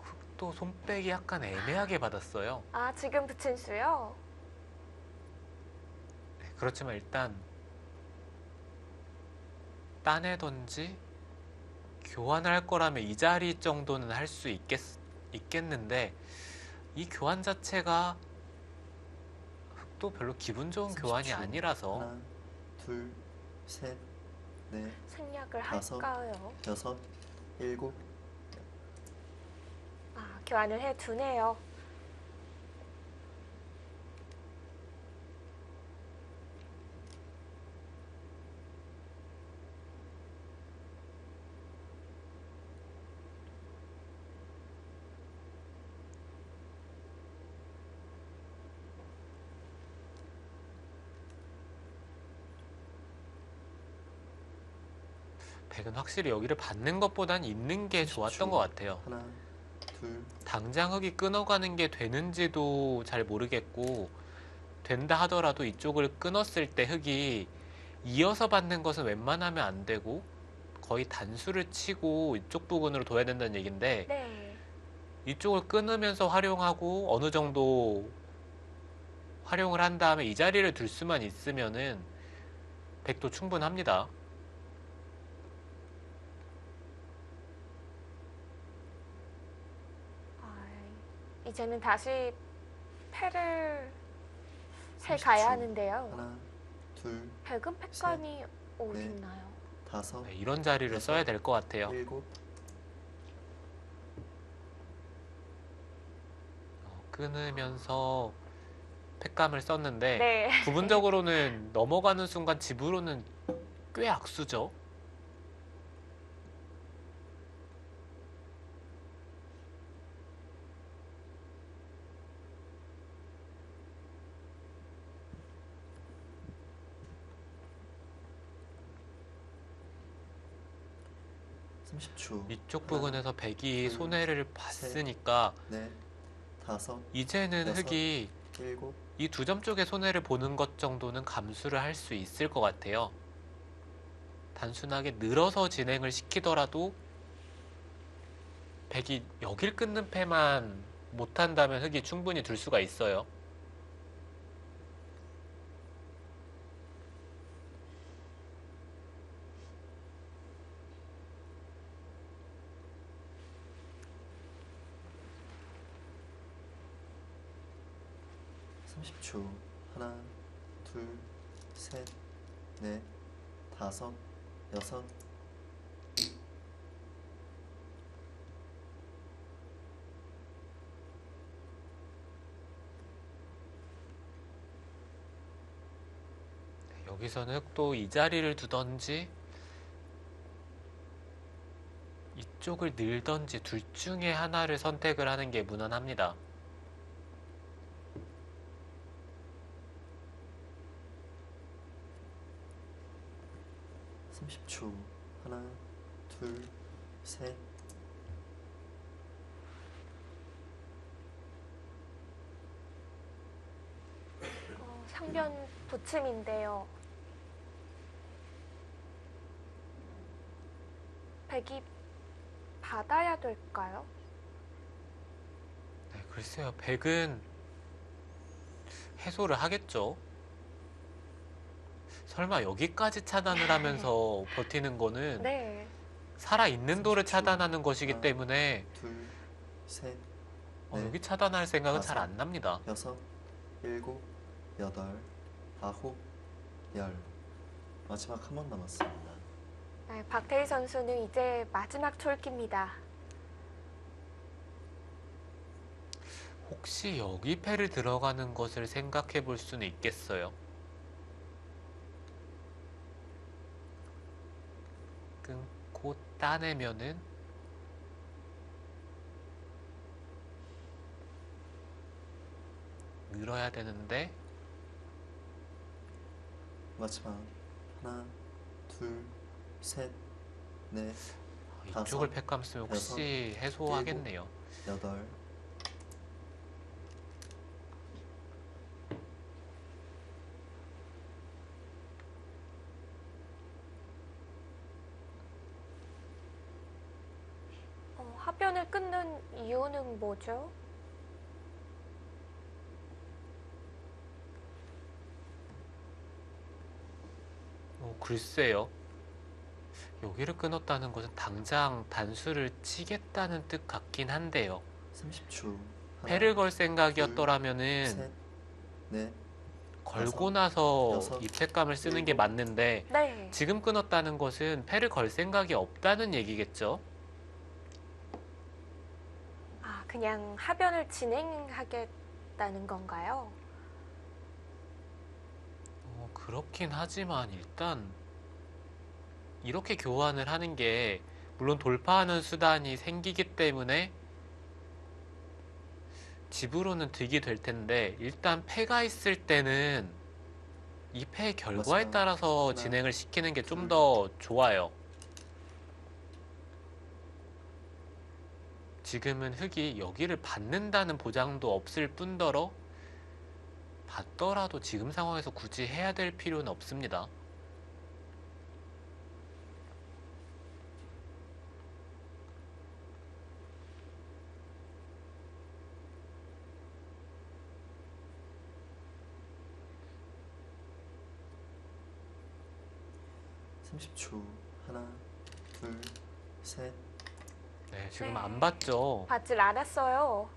B: 흑도 손빼기 약간 애매하게 받았어요.
A: 지금 붙인 수요?
B: 네, 그렇지만 일단 따내던지 교환을 할 거라면 이 자리 정도는 할 수 있겠는데 이 교환 자체가 흑도 별로 기분 좋은
C: 30초.
B: 교환이 아니라서
C: 하나, 둘, 셋, 넷,
A: 생략을
C: 다섯.
A: 할까요?
C: 여섯, 일곱.
A: 교환을 해두네요.
B: 백은 확실히 여기를 받는 것보단 있는 게
C: 30초.
B: 좋았던 것 같아요.
C: 하나, 둘,
B: 당장 흑이 끊어가는 게 되는지도 잘 모르겠고 된다 하더라도 이쪽을 끊었을 때 흑이 이어서 받는 것은 웬만하면 안 되고 거의 단수를 치고 이쪽 부분으로 둬야 된다는 얘기인데
A: 네.
B: 이쪽을 끊으면서 활용하고 어느 정도 활용을 한 다음에 이 자리를 둘 수만 있으면은 백도 충분합니다.
A: 이제는 다시 패를 세
C: 30초.
A: 가야 하는데요.
C: 하나, 둘,
A: 백은 팩감이 어딨나요?
C: 다섯,
B: 네, 이런 자리를
C: 여섯.
B: 써야 될 것 같아요.
C: 일곱.
B: 끊으면서 팩감을 썼는데
A: 네.
B: 부분적으로는 넘어가는 순간 집으로는 꽤 악수죠. 이쪽 부분에서 백이
C: 둘,
B: 손해를 봤으니까
C: 넷, 다섯,
B: 이제는
C: 여섯,
B: 흑이
C: 일곱,
B: 이 두 점 쪽의 손해를 보는 것 정도는 감수를 할 수 있을 것 같아요. 단순하게 늘어서 진행을 시키더라도 백이 여길 끊는 패만 못한다면 흑이 충분히 둘 수가 있어요.
C: 30초. 하나, 둘, 셋, 넷, 다섯, 여섯.
B: 여기서는 흑도 이 자리를 두던지 이쪽을 늘던지 둘 중에 하나를 선택을 하는 게 무난합니다.
C: 삼십 초. 하나, 둘, 셋.
A: 상변 부침인데요. 백이 받아야 될까요?
B: 네, 글쎄요. 백은 해소를 하겠죠. 설마 여기까지 차단을 하면서 버티는 거는
A: 네.
B: 살아있는 돌을
C: 30초.
B: 차단하는 것이기
C: 하나,
B: 때문에
C: 둘, 셋, 넷,
B: 여기 차단할 생각은 잘
C: 다섯.
B: 안 납니다.
C: 여섯, 일곱, 여덟, 아홉, 열. 마지막 한 번 남았습니다.
A: 네, 박태희 선수는 이제 마지막 촐기입니다.
B: 혹시 여기 패를 들어가는 것을 생각해 볼 수는 있겠어요. 끊고 따내면은 늘어야 되는데
C: 마지막. 하나, 둘, 셋, 넷,
B: 이쪽을
C: 다섯,
B: 패감 쓰면 혹시
C: 여섯,
B: 해소하겠네요.
C: 여덟.
A: 합변을 끊는 이유는 뭐죠?
B: 글쎄요. 여기를 끊었다는 것은 당장 단수를 치겠다는 뜻 같긴 한데요.
C: 30초.
B: 패를 걸 생각이었더라면은
C: 셋, 넷,
B: 걸고
C: 다섯,
B: 나서
C: 여섯,
B: 이 패감을 쓰는 게
C: 일곱.
B: 맞는데
A: 네.
B: 지금 끊었다는 것은 패를 걸 생각이 없다는 얘기겠죠.
A: 아, 그냥 합연을 진행하겠다는 건가요?
B: 그렇긴 하지만 일단 이렇게 교환을 하는 게 물론 돌파하는 수단이 생기기 때문에 집으로는 득이 될 텐데 일단 패가 있을 때는 이 패의 결과에
C: 마지막.
B: 따라서
C: 하나,
B: 진행을 시키는 게 좀
C: 둘.
B: 더 좋아요. 지금은 흑이 여기를 받는다는 보장도 없을 뿐더러 받더라도 지금 상황에서 굳이 해야 될 필요는 없습니다.
C: 삼십 초. 하나, 둘, 셋.
B: 네, 지금
A: 네.
B: 안 받죠.
A: 받질 않았어요.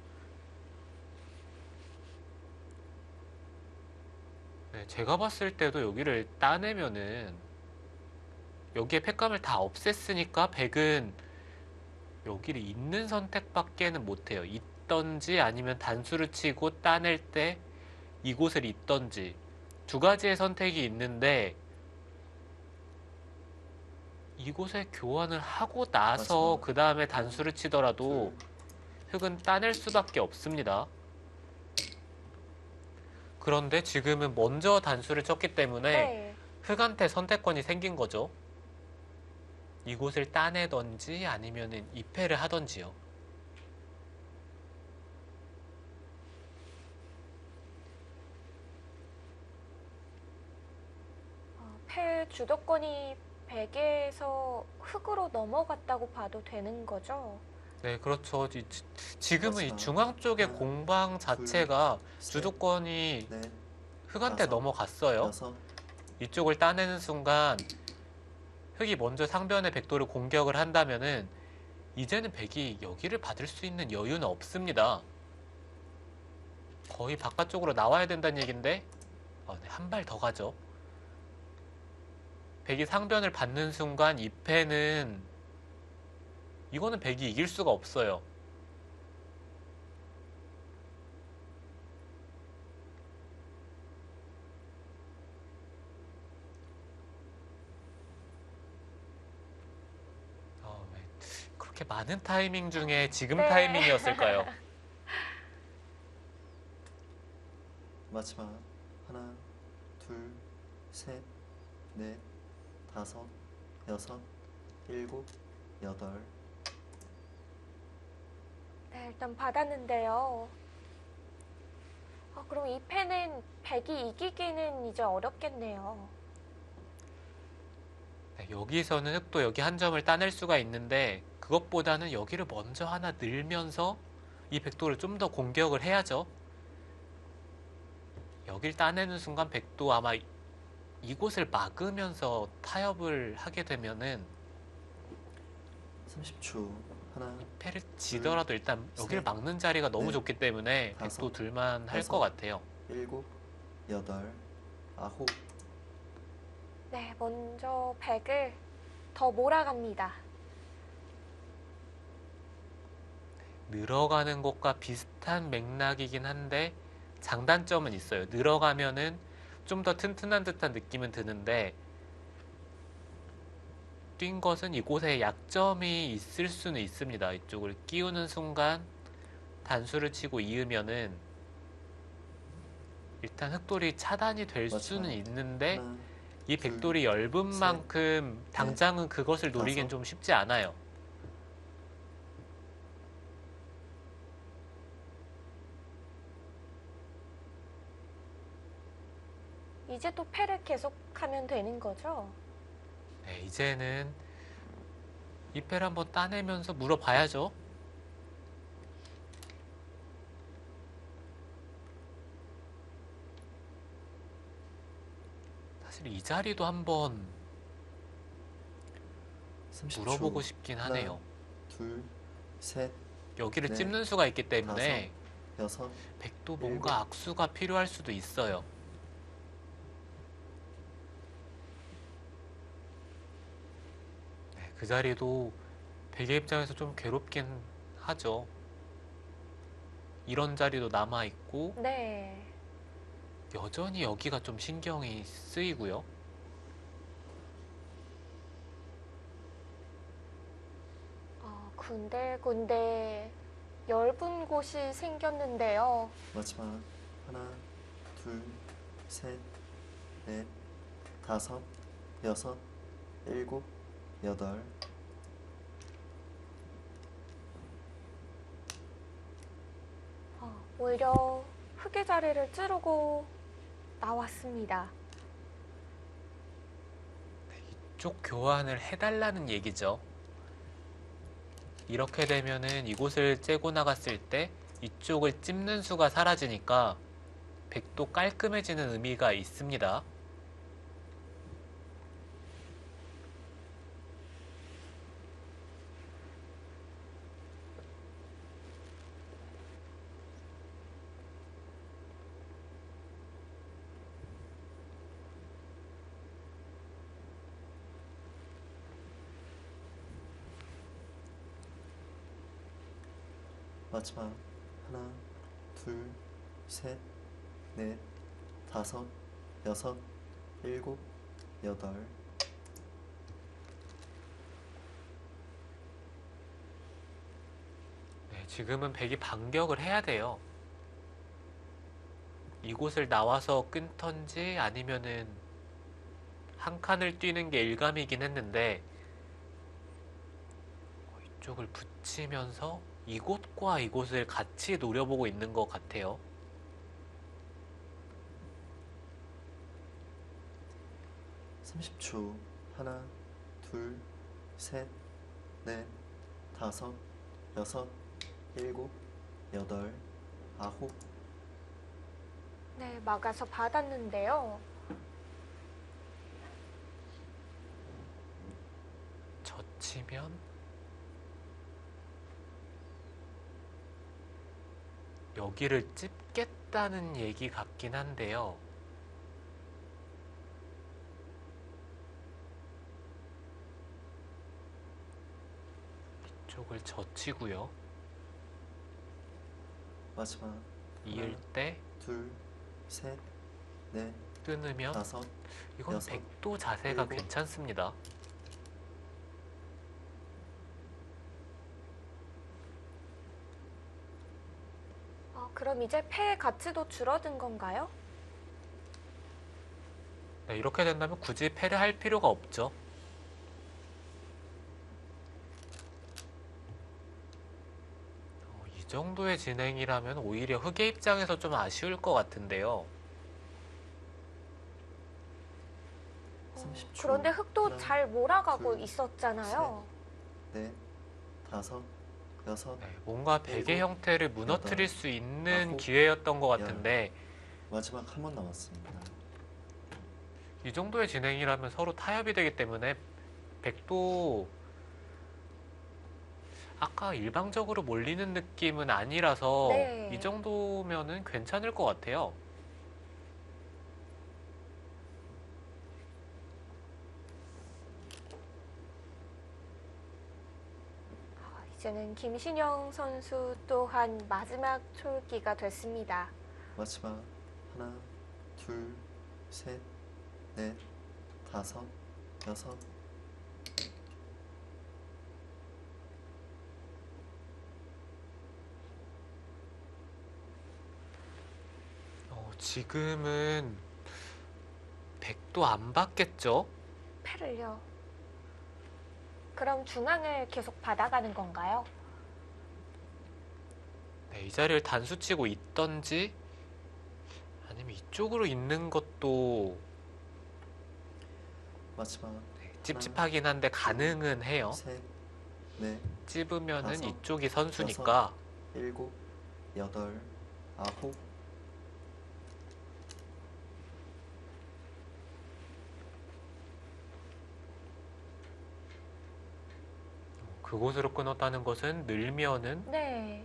B: 네, 제가 봤을 때도 여기를 따내면은 여기에 패감을 다 없앴으니까 백은 여기를 있는 선택밖에는 못해요. 있던지 아니면 단수를 치고 따낼 때 이곳을 있던지 두 가지의 선택이 있는데 이곳에 교환을 하고 나서
C: 마지막.
B: 그 다음에 단수를 치더라도
C: 둘.
B: 흑은 따낼 수밖에 없습니다. 그런데 지금은 먼저 단수를 쳤기 때문에
A: 네.
B: 흑한테 선택권이 생긴 거죠. 이곳을 따내던지 아니면은 입패를 하던지요.
A: 주도권이 백에서 흙으로 넘어갔다고 봐도 되는 거죠?
B: 네, 그렇죠. 지금은 이
C: 마지막.
B: 중앙 쪽의
C: 하나,
B: 공방 자체가
C: 셋,
B: 주도권이
C: 넷,
B: 흙한테
C: 다섯,
B: 넘어갔어요.
C: 여섯,
B: 이쪽을 따내는 순간 흙이 먼저 상변의 백도를 공격을 한다면은 이제는 백이 여기를 받을 수 있는 여유는 없습니다. 거의 바깥쪽으로 나와야 된다는 얘긴데 네, 한 발 더 가죠. 백이 상변을 받는 순간 이 패는 이거는 백이 이길 수가 없어요. 왜 그렇게 많은 타이밍 중에 지금
A: 네.
B: 타이밍이었을까요?
C: 마지막. 하나, 둘, 셋, 넷, 다섯, 여섯, 일곱, 여덟.
A: 네, 일단 받았는데요. 그럼 이 패는 백이 이기기는 이제 어렵겠네요.
B: 네, 여기서는 흙도 여기 한 점을 따낼 수가 있는데 그것보다는 여기를 먼저 하나 늘면서 이 백도를 좀 더 공격을 해야죠. 여길 따내는 순간 백도 아마 이곳을 막으면서 타협을 하게 되면은
C: 30초. 하나,
B: 패를 지더라도 일단 여기를
C: 셋,
B: 막는 자리가 너무
C: 넷,
B: 좋기 때문에
C: 다섯,
B: 백도 둘만 할
C: 여섯.
B: 것 같아요.
C: 일곱, 여덟, 아홉.
A: 네, 먼저 백을 더 몰아갑니다.
B: 늘어가는 것과 비슷한 맥락이긴 한데 장단점은 있어요. 늘어가면은 좀 더 튼튼한 듯한 느낌은 드는데 뛴 것은 이곳에 약점이 있을 수는 있습니다. 이쪽을 끼우는 순간 단수를 치고 이으면은 일단 흑돌이 차단이 될
C: 맞죠.
B: 수는 있는데
C: 하나,
B: 이
C: 둘,
B: 백돌이 엷은
C: 셋,
B: 만큼 당장은 그것을 노리긴
C: 다섯.
B: 좀 쉽지 않아요.
A: 이제 또 패를 계속하면 되는 거죠?
B: 네, 이제는 이 패를 한번 따내면서 물어봐야죠. 사실 이 자리도 한번
C: 30초.
B: 물어보고 싶긴 하네요.
C: 둘, 셋,
B: 여기를
C: 넷,
B: 찝는 수가 있기 때문에
C: 여섯,
B: 백도 뭔가 악수가 필요할 수도 있어요. 네, 그 자리도 백의 입장에서 좀 괴롭긴 하죠. 이런 자리도 남아있고
A: 네.
B: 여전히 여기가 좀 신경이 쓰이고요.
A: 군데군데 엷은 곳이 생겼는데요.
C: 마지막. 하나, 둘, 셋, 넷, 다섯, 여섯, 일곱, 여덟.
A: 오히려 흙의 자리를 찌르고 나왔습니다.
B: 이쪽 교환을 해달라는 얘기죠. 이렇게 되면은 이곳을 째고 나갔을 때 이쪽을 찝는 수가 사라지니까 백도 깔끔해지는 의미가 있습니다.
C: 마지막. 하나, 둘, 셋, 넷, 다섯, 여섯, 일곱, 여덟.
B: 네, 지금은 백이 반격을 해야 돼요. 이곳을 나와서 끊던지 아니면은 한 칸을 뛰는 게 일감이긴 했는데 이쪽을 붙이면서 이곳과 이곳을 같이 노려보고 있는 것 같아요.
C: 30초. 하나, 둘, 셋, 넷, 다섯, 여섯, 일곱, 여덟, 아홉.
A: 네, 막아서 받았는데요.
B: 젖히면 여기를 찝겠다는 얘기 같긴 한데요. 이쪽을 젖히고요.
C: 마지막.
B: 이을
C: 하나,
B: 때
C: 둘, 셋, 넷,
B: 끊으면
C: 다섯,
B: 이건
C: 여섯,
B: 백도 자세가
C: 일곱.
B: 괜찮습니다.
A: 그럼 이제 패의 가치도 줄어든 건가요?
B: 네, 이렇게 된다면 굳이 패를 할 필요가 없죠. 이 정도의 진행이라면 오히려 흑의 입장에서 좀 아쉬울 것 같은데요.
C: 30초.
A: 그런데 흑도
C: 하나,
A: 잘 몰아가고
C: 둘,
A: 있었잖아요.
C: 넷, 다섯, 여섯.
B: 네, 뭔가 베개
C: 일곱,
B: 형태를 무너뜨릴 수 있는
C: 아홉,
B: 기회였던 것 같은데
C: 마지막 한 번 남았습니다.
B: 이 정도의 진행이라면 서로 타협이 되기 때문에 백도 아까 일방적으로 몰리는 느낌은 아니라서
A: 네.
B: 이 정도면은 괜찮을 것 같아요.
A: 이제는 김신영 선수 또한 마지막 촐기가 됐습니다.
C: 마지막. 하나, 둘, 셋, 넷, 다섯, 여섯.
B: 지금은 백도 안 받겠죠?
A: 패를요. 그럼 중앙을 계속 받아가는 건가요?
B: 네, 이 자리를 단수 치고 있던지 아니면 이쪽으로 있는 것도
C: 마지막.
B: 찝찝하긴 한데 가능은 해요.
C: 셋, 넷,
B: 찝으면은
C: 다섯,
B: 이쪽이 선수니까.
C: 일곱, 여덟, 아홉.
B: 그곳으로 끊었다는 것은 늘면은
A: 네.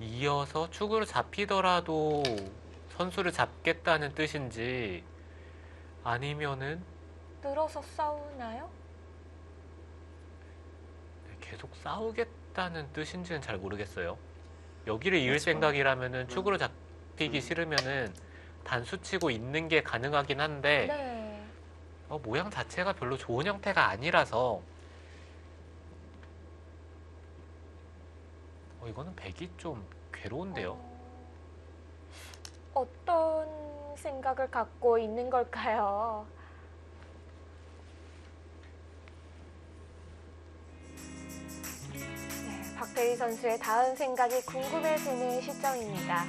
B: 이어서 축으로 잡히더라도 선수를 잡겠다는 뜻인지 아니면은
A: 늘어서 싸우나요?
B: 계속 싸우겠다는 뜻인지는 잘 모르겠어요. 여기를 이을
C: 마지막.
B: 생각이라면은
C: 하나,
B: 축으로 잡히기
C: 둘.
B: 싫으면은 단수 치고 있는 게 가능하긴 한데
A: 네.
B: 모양 자체가 별로 좋은 형태가 아니라서 이거는 백이 좀 괴로운데요.
A: 어떤 생각을 갖고 있는 걸까요? 네, 박대희 선수의 다음 생각이 궁금해지는 시점입니다.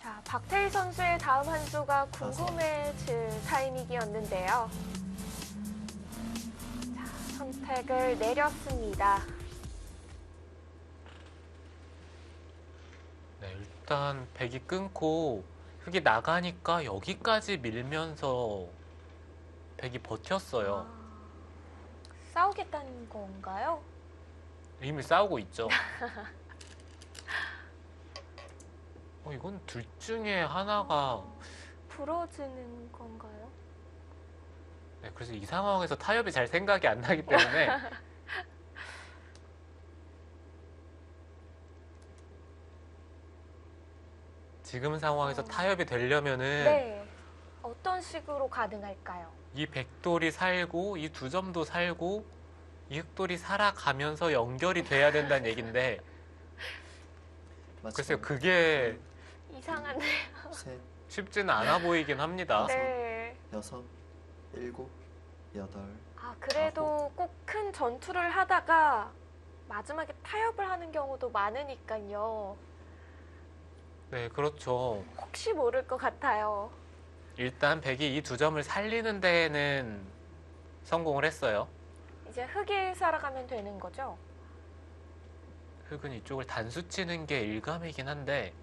A: 자, 박태희 선수의 다음 한 수가 궁금해질 타이밍이었는데요. 자, 선택을 내렸습니다.
B: 네, 일단 백이 끊고 흙이 나가니까 여기까지 밀면서 백이 버텼어요.
A: 싸우겠다는 건가요?
B: 이미 싸우고 있죠. 이건 둘 중에 하나가
A: 부러지는 건가요?
B: 네, 그래서 이 상황에서 타협이 잘 생각이 안 나기 때문에 지금 상황에서 타협이 되려면은
A: 네. 어떤 식으로 가능할까요?
B: 이 백돌이 살고 이 두 점도 살고 이 흑돌이 살아가면서 연결이 돼야 된다는 얘긴데 글쎄요, 그게
A: 이상한데.
C: 셋,
B: 쉽지는 않아 보이긴 합니다.
A: 네.
C: 여섯, 일곱, 여덟,
A: 아, 그래도 꼭 큰 전투를 하다가 마지막에 타협을 하는 경우도 많으니까요.
B: 네, 그렇죠.
A: 혹시 모를 것 같아요.
B: 일단 백이 이 두 점을 살리는 데에는 성공을 했어요.
A: 이제 흑이 살아가면 되는 거죠?
B: 흑은 이쪽을 단수 치는 게 일감이긴 한데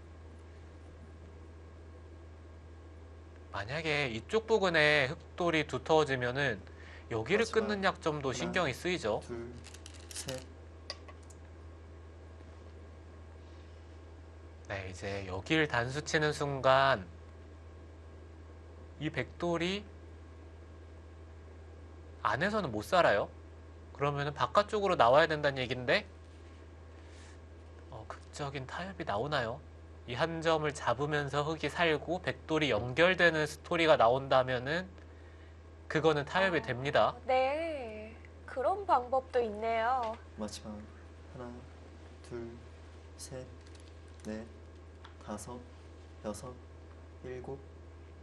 B: 만약에 이쪽 부근에 흑돌이 두터워지면은 여기를
C: 마지막
B: 끊는 약점도
C: 하나,
B: 신경이 쓰이죠.
C: 둘, 셋,
B: 네, 이제 여기를 단수 치는 순간 이 백돌이 안에서는 못 살아요. 그러면은 바깥쪽으로 나와야 된다는 얘긴데 극적인 타협이 나오나요? 이 한 점을 잡으면서 흑이 살고 백돌이 연결되는 스토리가 나온다면은 그거는 타협이 됩니다.
A: 네. 그런 방법도 있네요.
C: 마지막 하나, 둘, 셋, 넷, 다섯, 여섯, 일곱,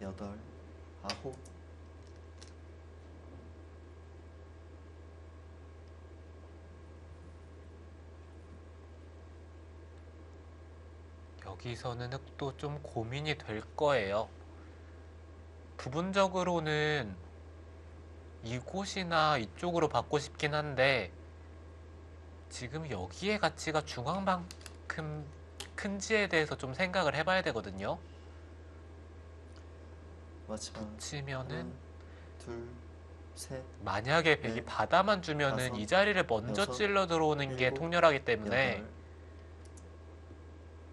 C: 여덟, 아홉,
B: 여기서는 흑도 좀 고민이 될 거예요. 부분적으로는 이곳이나 이쪽으로 받고 싶긴 한데 지금 여기의 가치가 중앙만큼 큰지에 대해서 좀 생각을 해봐야 되거든요.
C: 마지막 하나,
B: 치면은
C: 둘, 셋,
B: 만약에 백이
C: 넷,
B: 바다만 주면은
C: 다섯,
B: 이 자리를 먼저
C: 여섯,
B: 찔러 들어오는 게
C: 일곱,
B: 통렬하기 때문에
C: 여덟,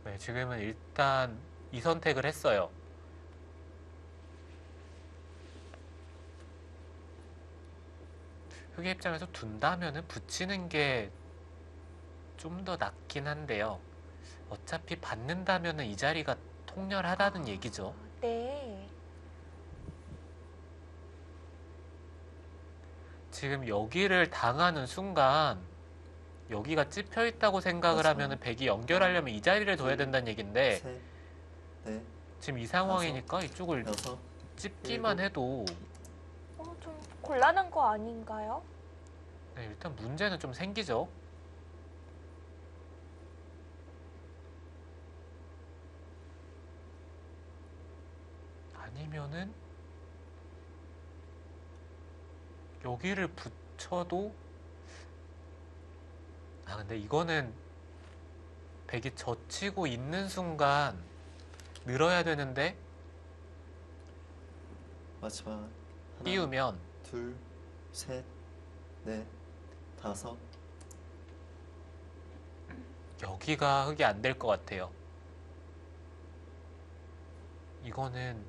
B: 네, 지금은 일단 이 선택을 했어요. 흑의 입장에서 둔다면은 붙이는 게 좀 더 낫긴 한데요. 어차피 받는다면은 이 자리가 통렬하다는 얘기죠.
A: 네.
B: 지금 여기를 당하는 순간 여기가 찝혀 있다고 생각을
C: 맞아.
B: 하면은 백이 연결하려면 이 자리를 둬야 된다는 얘긴데
C: 셋, 넷,
B: 지금 이 상황이니까 이쪽을
C: 여섯,
B: 찝기만
C: 일곱,
B: 해도
A: 좀 곤란한 거 아닌가요?
B: 네, 일단 문제는 좀 생기죠. 아니면은 여기를 붙여도 근데 이거는 백이 젖히고 있는 순간 늘어야 되는데
C: 마지막 하나,
B: 띄우면
C: 둘, 셋, 넷, 다섯,
B: 여기가 흑이 안 될 것 같아요. 이거는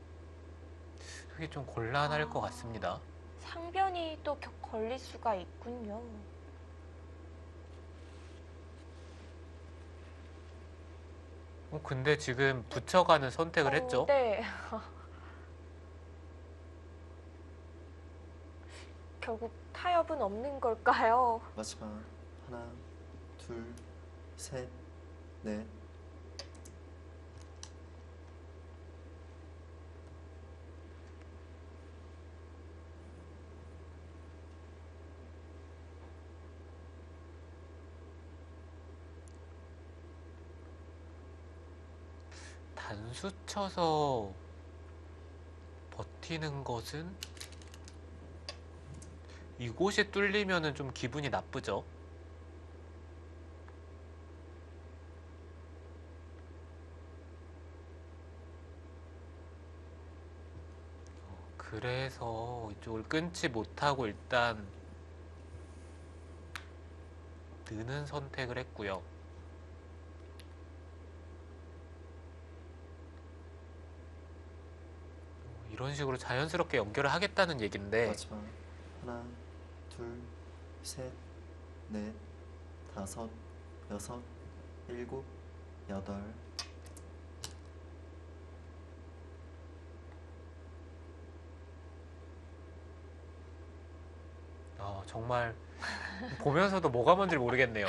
B: 흑이 좀 곤란할 것 같습니다.
A: 상변이 또 걸릴 수가 있군요.
B: 근데 지금 붙여가는 선택을 했죠.
A: 네. 결국 타협은 없는 걸까요?
C: 마지막 하나, 둘, 셋, 넷,
B: 단수 쳐서 버티는 것은 이곳이 뚫리면은 좀 기분이 나쁘죠. 그래서 이쪽을 끊지 못하고 일단 느는 선택을 했고요. 이런 식으로 자연스럽게 연결을 하겠다는 얘긴데
C: 마지막 하나, 둘, 셋, 넷, 다섯, 여섯, 일곱, 여덟,
B: 정말 보면서도 뭐가 뭔지 모르겠네요.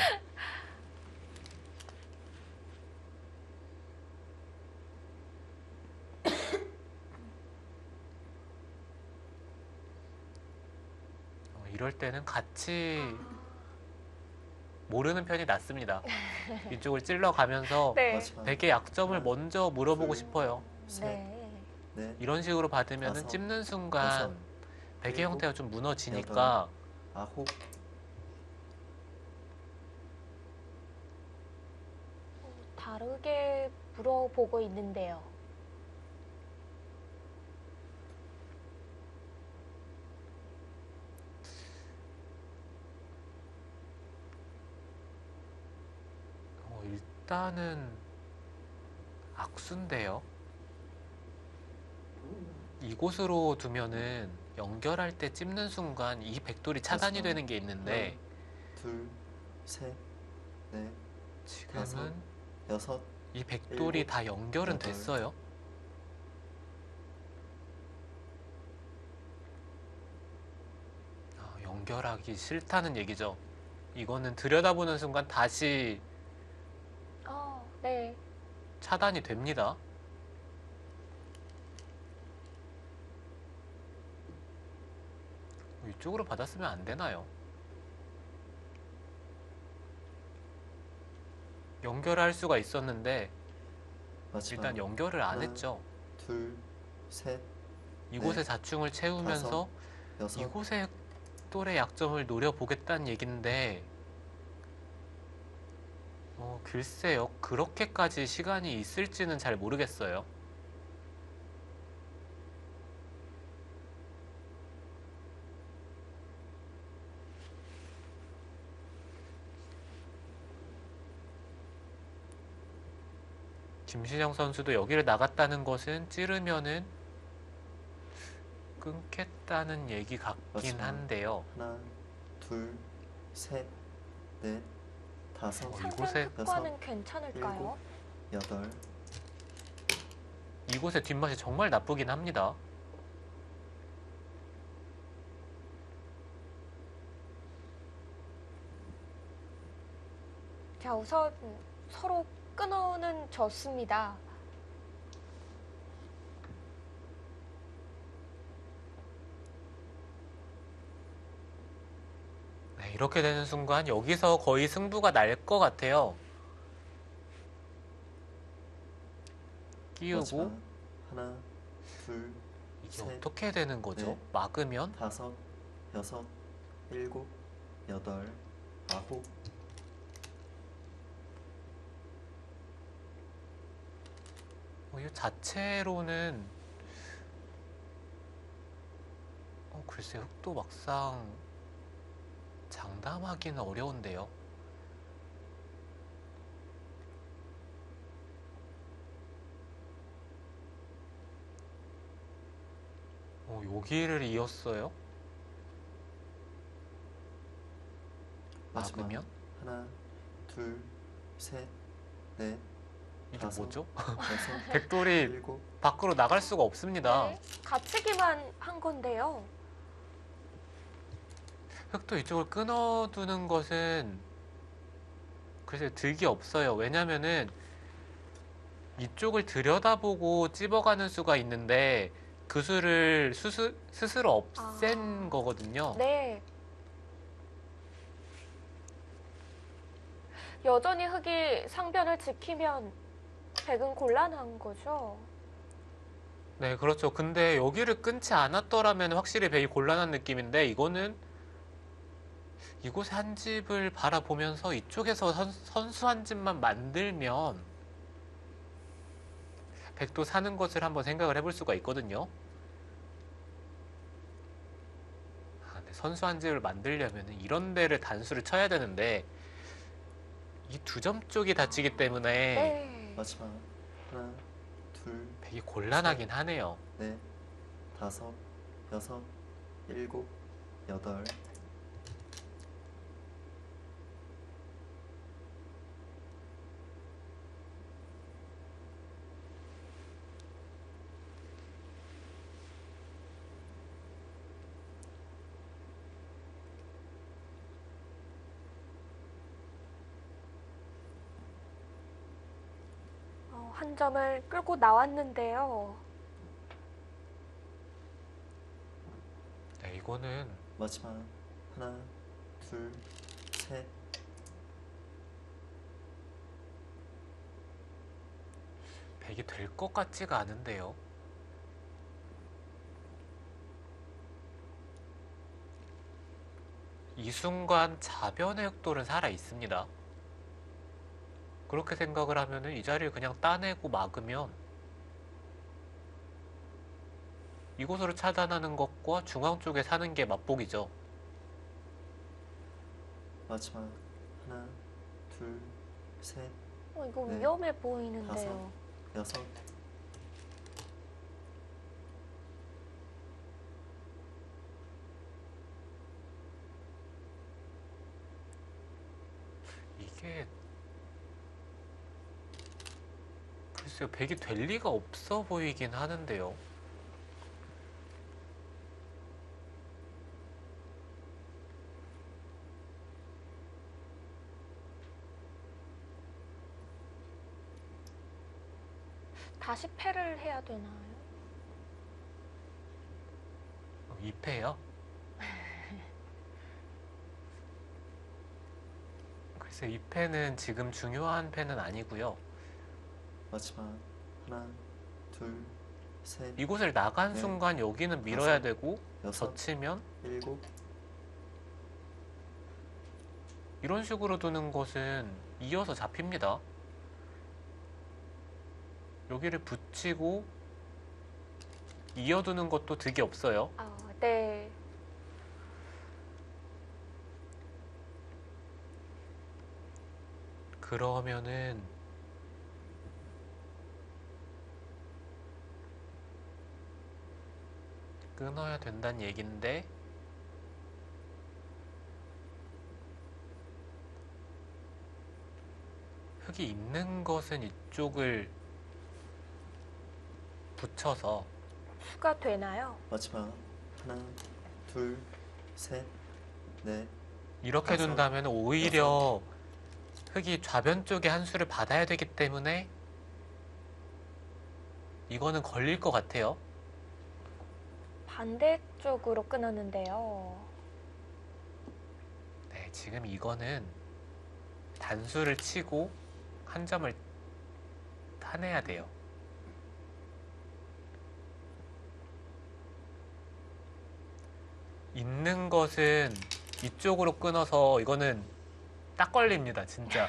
B: 이럴 때는 같이 모르는 편이 낫습니다. 이쪽을 찔러가면서
A: 네.
C: 마지막
B: 백의 약점을
C: 하나,
B: 먼저 물어보고
C: 둘,
B: 싶어요.
C: 셋,
A: 네.
C: 넷,
B: 이런 식으로 받으면
C: 다섯,
B: 찝는 순간
C: 여섯,
B: 백의
C: 일곱,
B: 형태가 좀 무너지니까
C: 아홉,
A: 다르게 물어보고 있는데요.
B: 일단은 악순데요. 이곳으로 두면은 연결할 때 찝는 순간 이 백돌이 차단이
C: 마지막
B: 되는 게 있는데
C: 둘, 셋, 넷,
B: 지금은
C: 여섯,
B: 이 백돌이
C: 일곱,
B: 다 연결은
C: 여덟.
B: 됐어요. 연결하기 싫다는 얘기죠. 이거는 들여다보는 순간 다시
A: 네.
B: 차단이 됩니다. 이쪽으로 받았으면 안 되나요? 연결할 수가 있었는데
C: 마지막
B: 일단 연결을 안
C: 하나,
B: 했죠.
C: 둘, 셋,
B: 이곳의
C: 네,
B: 자충을 채우면서
C: 여섯,
B: 이곳의 똘의 약점을 노려보겠다는 얘긴데 글쎄요. 그렇게까지 시간이 있을지는 잘 모르겠어요. 김신영 선수도 여기를 나갔다는 것은 찌르면은 끊겠다는 얘기 같긴
C: 마지막.
B: 한데요.
C: 하나, 둘, 셋, 넷, 다섯,
B: 이곳에-
A: 상대 흑과는 괜찮을까요?
C: 여덟,
B: 이곳의 뒷맛이 정말 나쁘긴 합니다.
A: 자, 우선 서로 끊어는 졌습니다.
B: 네, 이렇게 되는 순간 여기서 거의 승부가 날 것 같아요. 끼우고
C: 마지막. 하나, 둘,
B: 이게
C: 셋,
B: 어떻게 되는 거죠?
C: 넷.
B: 막으면
C: 다섯, 여섯, 일곱, 여덟, 아홉,
B: 이 자체로는 글쎄 흑도 막상 장담하기는 어려운데요. 여기를 이었어요?
C: 마지막.
B: 막으면?
C: 하나, 둘, 셋, 넷,
B: 이게
C: 다섯.
B: 뭐죠?
C: 여섯,
B: 백돌이
C: 일곱,
B: 밖으로 나갈 수가 없습니다.
A: 네. 갇히기만 한 건데요.
B: 흑도 이쪽을 끊어두는 것은 글쎄 득이 없어요. 왜냐면은 이쪽을 들여다보고 찝어가는 수가 있는데 그 수를 스스로 없앤 거거든요.
A: 네. 여전히 흑이 상변을 지키면 백은 곤란한 거죠.
B: 네, 그렇죠. 근데 여기를 끊지 않았더라면 확실히 백이 곤란한 느낌인데 이거는 이곳의 한 집을 바라보면서 이쪽에서 선수 한 집만 만들면 백도 사는 것을 한번 생각을 해볼 수가 있거든요. 근데 선수 한 집을 만들려면 이런 데를 단수를 쳐야 되는데 이 두 점 쪽이 다치기 때문에
A: 네.
C: 마지막. 하나, 둘,
B: 백이 곤란하긴 하네요.
C: 넷, 다섯, 여섯, 일곱, 여덟,
A: 한 점을 끌고 나왔는데요.
B: 네, 이거는
C: 마지막. 하나, 둘, 셋.
B: 백이 될 것 같지가 않은데요. 이 순간 자변의 흑돌은 살아 있습니다. 그렇게 생각을 하면은 이 자리를 그냥 따내고 막으면 이곳으로 차단하는 것과 중앙 쪽에 사는 게 맞복이죠.
C: 마지막 하나, 둘, 셋,
A: 이거
C: 네,
A: 위험해 보이는데요.
C: 여섯.
B: 이게 글쎄요, 백이 될 리가 없어 보이긴 하는데요.
A: 다시 패를 해야 되나요?
B: 2패요? 글쎄, 2패는 지금 중요한 패는 아니고요.
C: 마지막 하나, 둘, 셋,
B: 이곳을 나간
C: 네,
B: 순간 여기는 밀어야
C: 다섯,
B: 되고
C: 여섯,
B: 젖히면
C: 일곱.
B: 이런 식으로 두는 것은 이어서 잡힙니다. 여기를 붙이고 이어두는 것도 득이 없어요.
A: 네.
B: 그러면은 끊어야 된다는 얘긴데 흙이 있는 것은 이쪽을 붙여서
A: 수가 되나요?
C: 마지막 하나, 둘, 셋, 넷.
B: 이렇게
C: 다섯,
B: 둔다면 오히려 흙이 좌변 쪽에 한 수를 받아야 되기 때문에 이거는 걸릴 것 같아요.
A: 반대쪽으로 끊었는데요.
B: 네, 지금 이거는 단수를 치고 한 점을 타내야 돼요. 있는 것은 이쪽으로 끊어서 이거는 딱 걸립니다, 진짜.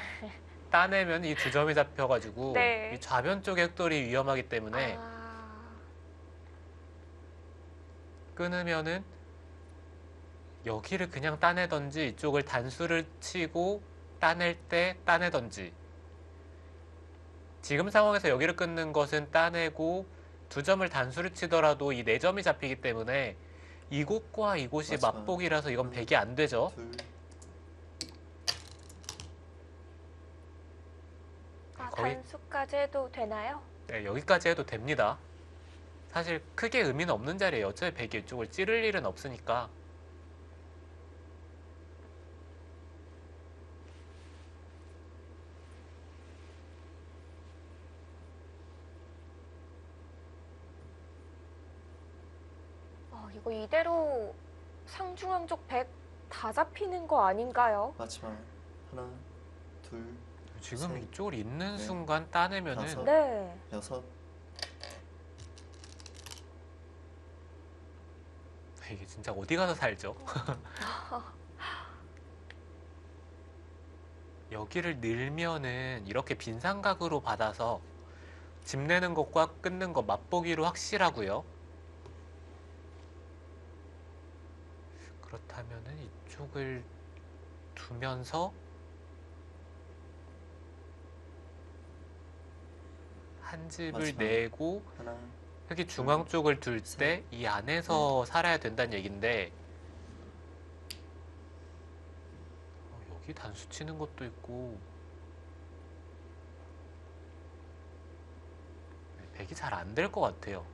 B: 따내면 이 두 점이 잡혀가지고
A: 네.
B: 이 좌변 쪽의 흑돌이 위험하기 때문에 끊으면은 여기를 그냥 따내던지 이쪽을 단수를 치고 따낼 때 따내던지. 지금 상황에서 여기를 끊는 것은 따내고 두 점을 단수를 치더라도 이 네 점이 잡히기 때문에 이곳과 이곳이
C: 마지막.
B: 맞복이라서 이건 백이 안 되죠.
C: 둘,
B: 거의
A: 단수까지 해도 되나요?
B: 네, 여기까지 해도 됩니다. 사실 크게 의미는 없는 자리예요. 어차피 백이 이쪽을 찌를 일은 없으니까.
A: 이거 이대로 상중앙 쪽 100 다 잡히는 거 아닌가요?
C: 마지막 하나, 둘,
B: 지금
C: 셋,
B: 이쪽을 있는
C: 넷,
B: 순간 따내면은
C: 다섯.
A: 네.
C: 여섯.
B: 이게 진짜 어디 가서 살죠? 여기를 늘면은 이렇게 빈삼각으로 받아서 집 내는 것과 끊는 것 맛보기로 확실하고요. 그렇다면은 이쪽을 두면서 한 집을
C: 마지막.
B: 내고
C: 하나,
B: 흙이 중앙 쪽을 둘
C: 셋,
B: 때 이 안에서 살아야 된다는 얘긴데 여기 단수 치는 것도 있고 백이 잘 안 될 것 같아요.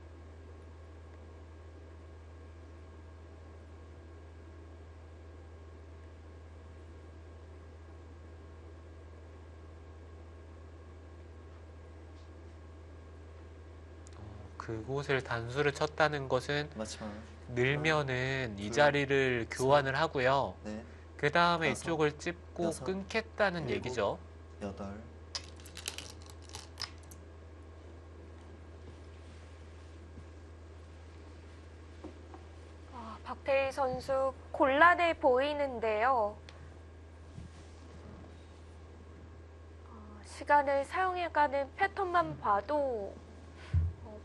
B: 그곳을 단수를 쳤다는 것은
C: 마지막
B: 늘면은 이
C: 둘,
B: 자리를 교환을 하고요.
C: 넷,
B: 그 다음에
C: 다섯,
B: 이쪽을 찝고
C: 여섯,
B: 끊겠다는
C: 일곱.
B: 얘기죠.
C: 여덟,
A: 박태희 선수 곤란해 보이는데요. 시간을 사용해가는 패턴만 봐도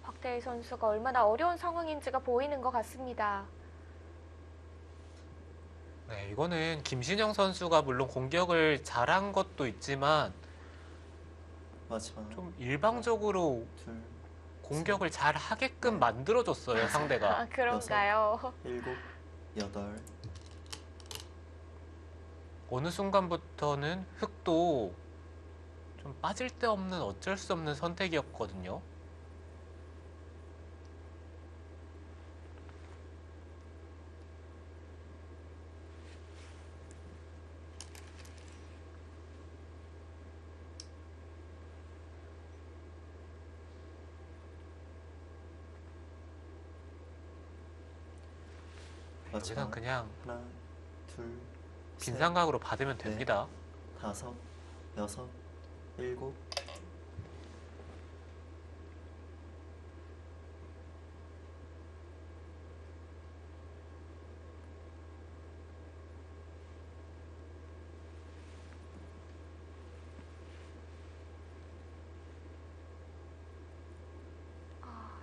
A: 박태희 선수가 얼마나 어려운 상황인지가 보이는 것 같습니다.
B: 네, 이거는 김신영 선수가 물론 공격을 잘한 것도 있지만
C: 마지막
B: 좀 일방적으로
C: 둘,
B: 공격을 잘 하게끔
C: 네.
B: 만들어줬어요, 상대가.
A: 아, 그런가요?
C: 일곱, 여덟,
B: 어느 순간부터는 흑도 좀 빠질 데 없는 어쩔 수 없는 선택이었거든요. 여기선
C: 마지막
B: 그냥
C: 하나, 둘,
B: 빈
C: 셋,
B: 삼각으로 받으면
C: 네.
B: 됩니다.
C: 다섯, 여섯, 일곱,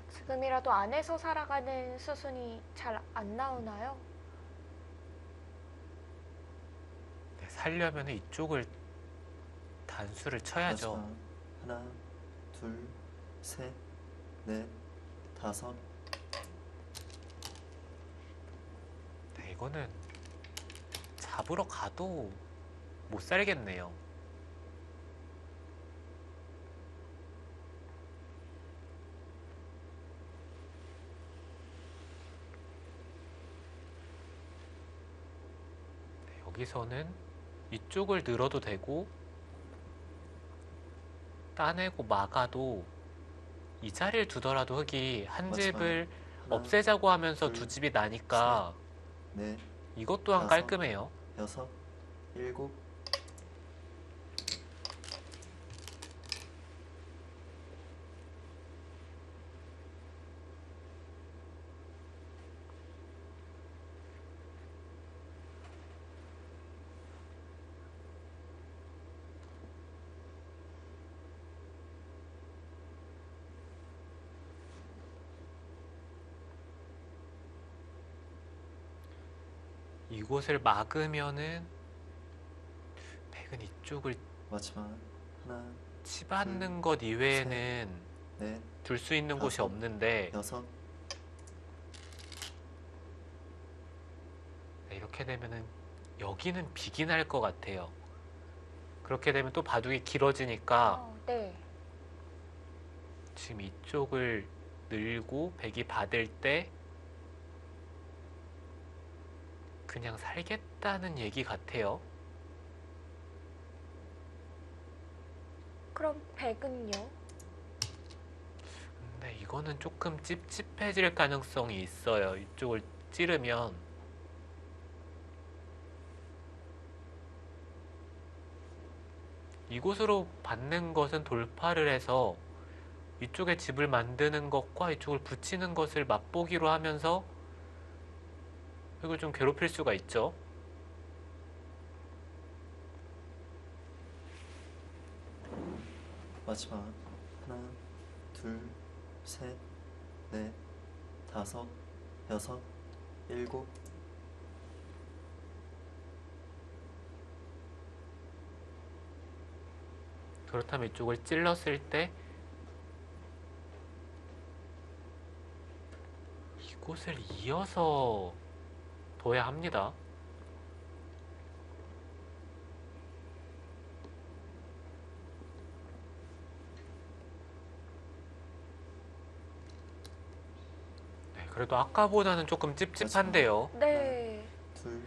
A: 지금이라도 안에서 살아가는 수순이 잘 안 나오나요?
B: 네, 살려면 이쪽을 단수를 쳐야죠.
C: 마지막 하나, 둘, 셋, 넷, 다섯,
B: 네, 이거는 잡으러 가도 못 살겠네요. 네, 여기서는 이쪽을 늘어도 되고 따내고 막아도 이 자리를 두더라도 흙이 한
C: 마지막
B: 집을
C: 하나,
B: 없애자고 하면서
C: 둘,
B: 두 집이 나니까
C: 넷,
B: 이것 또한
C: 다섯.
B: 깔끔해요.
C: 여섯, 일곱,
B: 이곳을 막으면은 백은 이쪽을
C: 마지막 하나,
B: 치받는 것 이외에는
C: 넷,
B: 둘 수 있는 곳이
C: 다섯.
B: 없는데
C: 여섯,
B: 네, 이렇게 되면은 여기는 비기 날 것 같아요. 그렇게 되면 또 바둑이 길어지니까
A: 네.
B: 지금 이쪽을 늘고 백이 받을 때 그냥 살겠다는 얘기 같아요.
A: 그럼 백은요?
B: 근데 이거는 조금 찝찝해질 가능성이 있어요. 이쪽을 찌르면 이곳으로 받는 것은 돌파를 해서 이쪽에 집을 만드는 것과 이쪽을 붙이는 것을 맛보기로 하면서 이걸 좀 괴롭힐 수가 있죠.
C: 마지막 하나, 둘, 셋, 넷, 다섯, 여섯, 일곱,
B: 그렇다면 이쪽을 찔렀을 때 이곳을 이어서 둬야 합니다. 네, 그래도 아까보다는 조금 찝찝한데요.
A: 네.
C: 둘,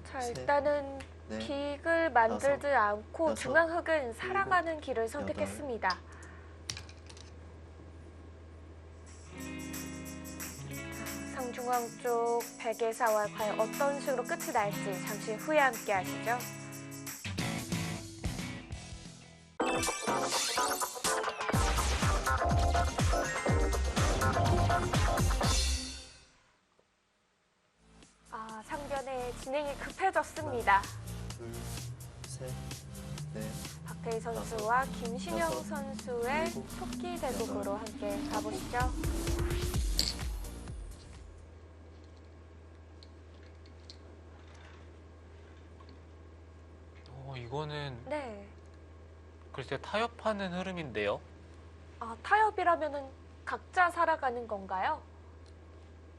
A: 자,
C: 셋,
A: 일단은
C: 넷,
A: 빅을 만들지 않고
C: 여섯,
A: 중앙흑은 살아가는 길을 선택했습니다. 상중앙 쪽 백의 사활 과연 어떤 식으로 끝이 날지 잠시 후에 함께 하시죠. 상변의 진행이 급해졌습니다.
C: 둘, 셋, 넷,
A: 박태희 선수와 김신영 선수의 토끼 대국으로 함께 가보시죠.
B: 이거는
A: 네.
B: 글쎄 타협하는 흐름인데요.
A: 타협이라면은 각자 살아가는 건가요?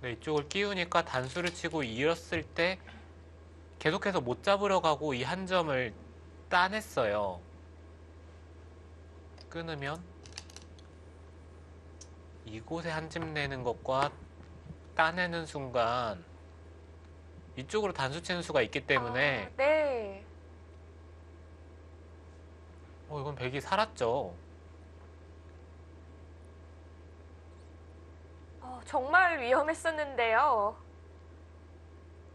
B: 네, 이쪽을 끼우니까 단수를 치고 이었을 때 계속해서 못 잡으러 가고 이 한 점을 따냈어요. 끊으면 이곳에 한 집 내는 것과 따내는 순간 이쪽으로 단수 치는 수가 있기 때문에
A: 네.
B: 이건 백이 살았죠.
A: 정말 위험했었는데요.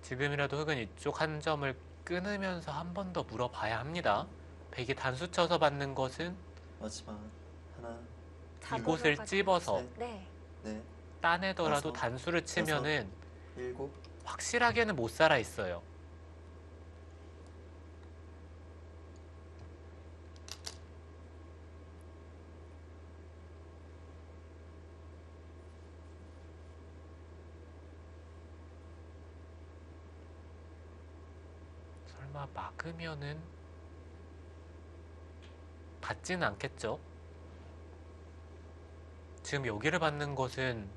B: 지금이라도 흑은 이쪽 한 점을 끊으면서 한 번 더 물어봐야 합니다. 백이 단수 쳐서 받는 것은
C: 마지막 하나,
B: 이곳을
A: 잡으러
B: 찝어서
C: 셋,
A: 네.
C: 넷,
B: 따내더라도
C: 다섯,
B: 단수를 치면은
C: 일곱,
B: 확실하게는 못 살아 있어요. 설마 막으면은 받지는 않겠죠? 지금 여기를 받는 것은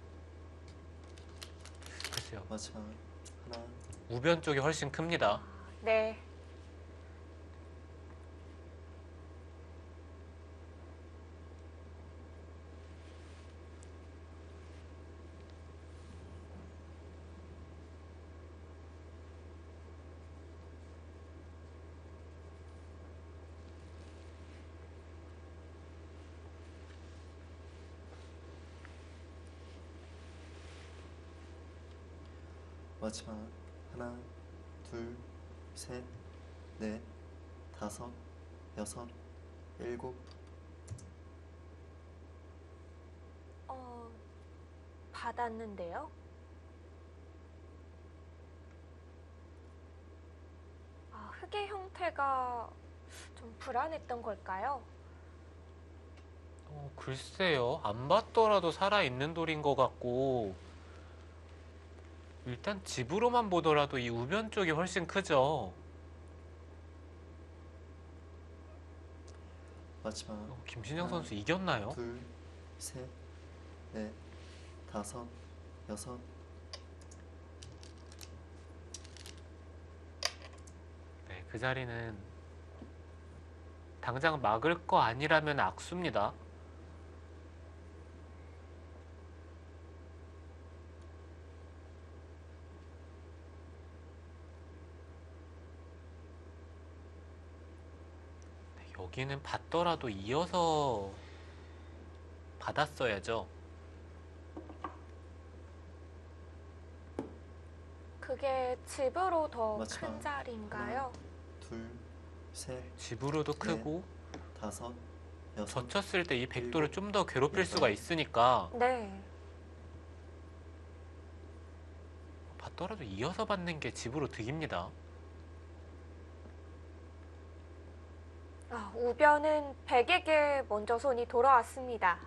B: 글쎄요.
C: 마지막 하나,
B: 우변 쪽이 훨씬 큽니다.
A: 네.
C: 마지막 하나, 둘, 셋, 넷, 다섯, 여섯, 일곱,
A: 받았는데요. 흙의 형태가 좀 불안했던 걸까요?
B: 글쎄요. 안 봤더라도 살아있는 돌인 것 같고 일단 집으로만 보더라도 이 우변 쪽이 훨씬 크죠.
C: 마지막
B: 김신영
C: 하나,
B: 선수 이겼나요?
C: 둘, 셋, 넷, 다섯, 여섯,
B: 네, 그 자리는 당장 막을 거 아니라면 악수입니다. 네, 여기는 받더라도 이어서 받았어야죠.
A: 그게 집으로 더
C: 마지막
A: 큰 자리인가요?
C: 둘, 셋,
B: 집으로도 크고
C: 다섯, 여섯,
B: 젖혔을 때 이 백도를
C: 일곱,
B: 좀 더 괴롭힐
C: 여덟.
B: 수가 있으니까
A: 네.
B: 받더라도 이어서 받는 게 집으로 득입니다.
A: 우변은 백에게 먼저 손이 돌아왔습니다.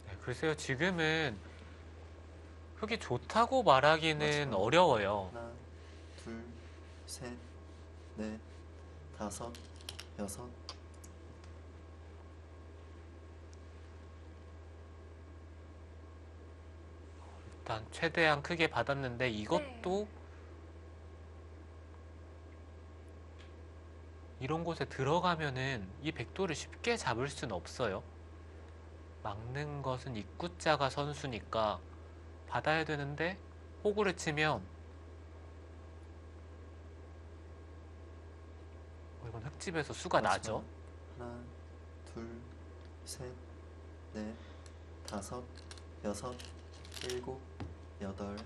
B: 네, 글쎄요, 지금은 흙이 좋다고 말하기는
C: 마지막.
B: 어려워요.
C: 하나, 둘, 셋, 넷, 다섯, 여섯,
B: 일단 최대한 크게 받았는데 이것도 이런 곳에 들어가면은 이 백도를 쉽게 잡을 수는 없어요. 막는 것은 입구자가 선수니까 받아야 되는데 호구를 치면 흙집에서 수가 나죠.
C: 하나, 둘, 셋, 넷, 다섯, 여섯, 일곱, 여덟.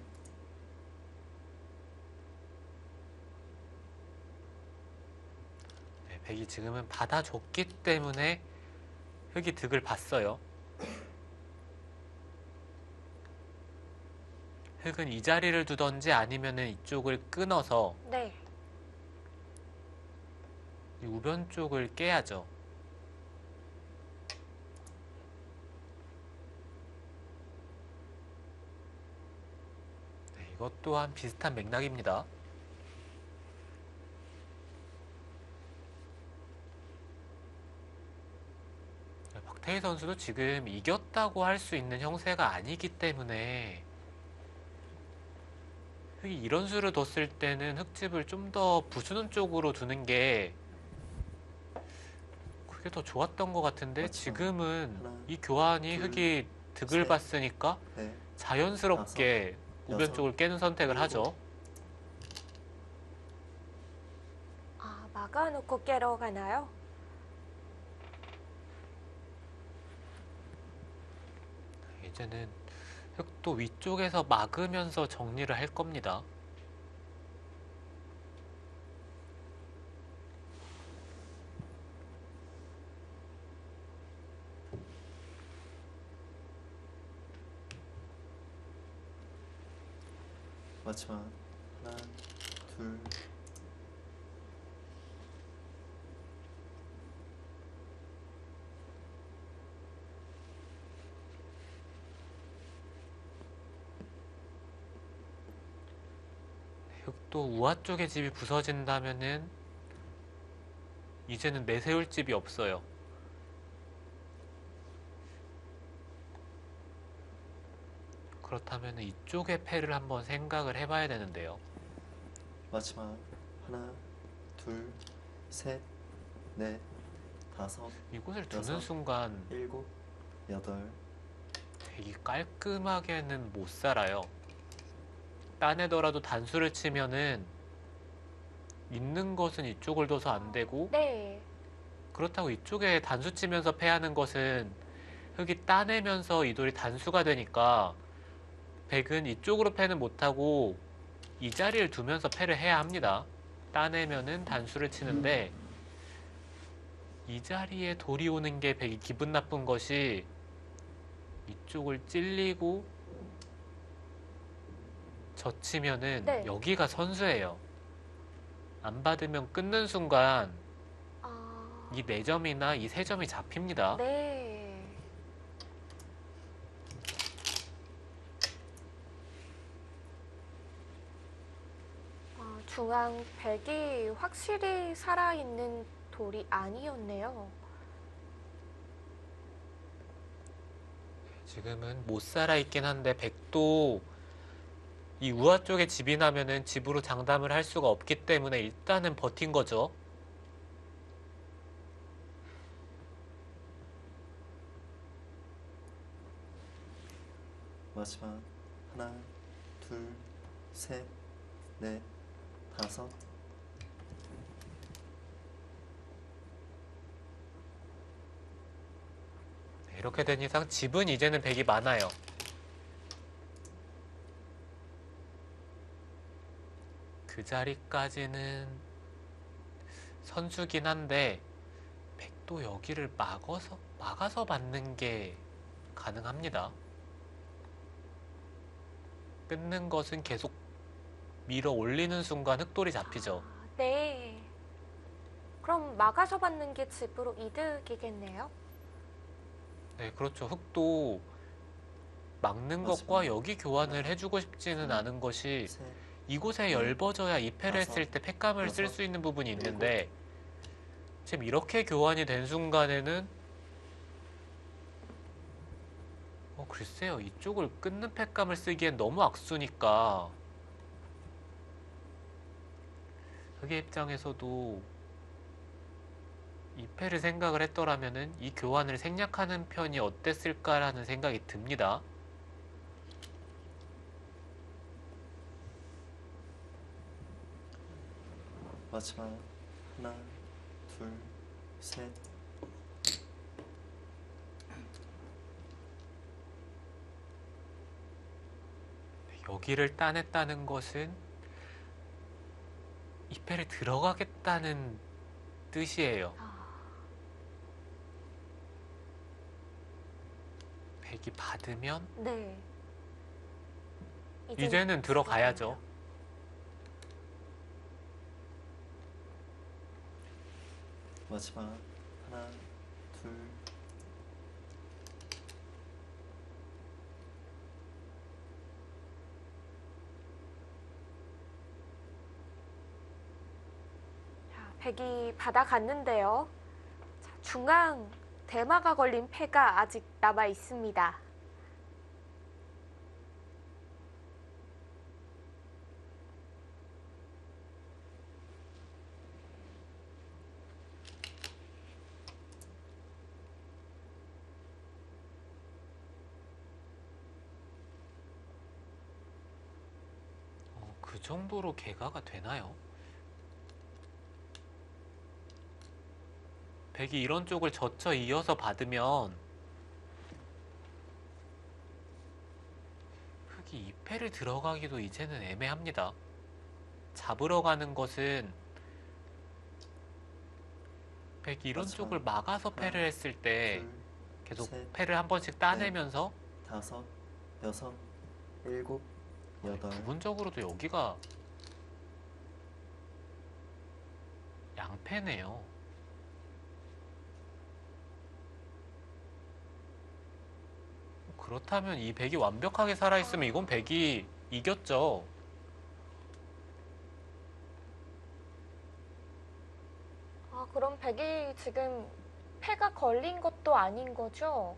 B: 네, 백이 지금은 받아줬기 때문에 흙이 득을 봤어요. 흙은 이 자리를 두던지 아니면은 이쪽을 끊어서
A: 네.
B: 이 우변 쪽을 깨야죠. 네, 이것 또한 비슷한 맥락입니다. 네, 박태희 선수도 지금 이겼다고 할 수 있는 형세가 아니기 때문에 흙이 이런 수를 뒀을 때는 흙집을 좀 더 부수는 쪽으로 두는 게 그게 더 좋았던 것 같은데
C: 맞죠.
B: 지금은
C: 하나,
B: 이 교환이
C: 둘,
B: 흙이 득을
C: 셋,
B: 봤으니까
C: 넷,
B: 자연스럽게 우변
C: 여섯,
B: 쪽을 깨는 선택을
C: 일곱.
B: 하죠.
A: 아, 막아놓고 깨러 가나요?
B: 이제는 흙도 위쪽에서 막으면서 정리를 할 겁니다.
C: 마지막 하나, 둘,
B: 흙도 우하 쪽의 집이 부서진다면은 이제는 내세울 집이 없어요. 그렇다면 이쪽의 패를 한번 생각을 해봐야 되는데요.
C: 마지막 하나, 둘, 셋, 넷, 다섯,
B: 이곳을 두는
C: 여섯.
B: 순간
C: 일곱, 여덟.
B: 되게 깔끔하게는 못 살아요. 따내더라도 단수를 치면은 있는 것은 이쪽을 둬서 안 되고
A: 네.
B: 그렇다고 이쪽에 단수 치면서 패하는 것은 흙이 따내면서 이 돌이 단수가 되니까 백은 이쪽으로 패는 못하고 이 자리를 두면서 패를 해야 합니다. 따내면은 단수를 치는데 이 자리에 돌이 오는 게 백이 기분 나쁜 것이 이쪽을 찔리고 젖히면은
A: 네.
B: 여기가 선수예요. 안 받으면 끊는 순간
A: 아,
B: 이 4점이나 이 3점이 잡힙니다.
A: 네. 중앙 백이 확실히 살아있는 돌이 아니었네요.
B: 지금은 못 살아있긴 한데 백도 이 우하 쪽에 집이 나면은 집으로 장담을 할 수가 없기 때문에 일단은 버틴 거죠.
C: 마지막 하나, 둘, 셋, 넷, 다섯.
B: 네, 이렇게 된 이상 집은 이제는 백이 많아요. 그 자리까지는 선수긴 한데 백도 여기를 막아서 받는 게 가능합니다. 끊는 것은 계속 밀어 올리는 순간 흙돌이 잡히죠.
A: 아, 네. 그럼 막아서 받는 게 집으로 이득이겠네요.
B: 네, 그렇죠. 흙도 막는
C: 맞습니다.
B: 것과 여기 교환을 해주고 싶지는 않은 것이
C: 셋,
B: 이곳에 열버져야 이 패를
C: 다섯,
B: 했을 때 패감을 쓸
C: 여섯,
B: 수 있는 부분이 있는데 지금 이렇게 교환이 된 순간에는 글쎄요. 이쪽을 끊는 패감을 쓰기엔 너무 악수니까 흙의 입장에서도 이 패를 생각을 했더라면은 이 교환을 생략하는 편이 어땠을까라는 생각이 듭니다.
C: 마지막 하나, 둘, 셋.
B: 여기를 따냈다는 것은 이 패를 들어가겠다는 뜻이에요. 백이 받으면
A: 네.
B: 이제는 들어가야죠.
C: 마지막 하나, 둘,
A: 자, 백이 받아갔는데요. 자, 중앙 대마가 걸린 패가 아직 남아 있습니다.
B: 그 정도로 개가가 되나요? 백이 이런 쪽을 젖혀 이어서 받으면 흑이 이 패를 들어가기도 이제는 애매합니다. 잡으러 가는 것은 백이 이런
C: 맞아.
B: 쪽을 막아서 패를 했을 때
C: 둘,
B: 계속
C: 셋,
B: 패를 한 번씩 따내면서
C: 다섯, 여섯, 일곱, 여덟.
B: 부분적으로도 여기가 양패네요. 그렇다면 이 백이 완벽하게 살아있으면 이건 백이 이겼죠.
A: 아, 그럼 백이 지금 패가 걸린 것도 아닌 거죠?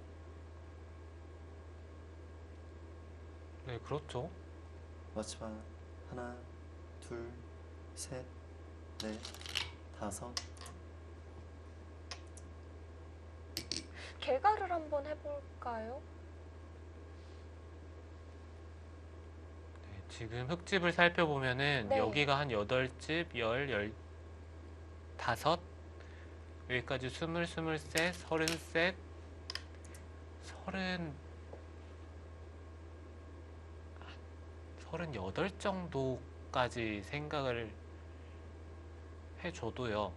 B: 네, 그렇죠.
C: 마지막 하나, 둘, 셋, 넷, 다섯.
A: 개가를 한번 해볼까요?
B: 네, 지금 흙집을 살펴보면은
A: 네.
B: 여기가 한 8집, 15, 여기까지 20, 23, 33, 38 정도까지 생각을 해줘도요.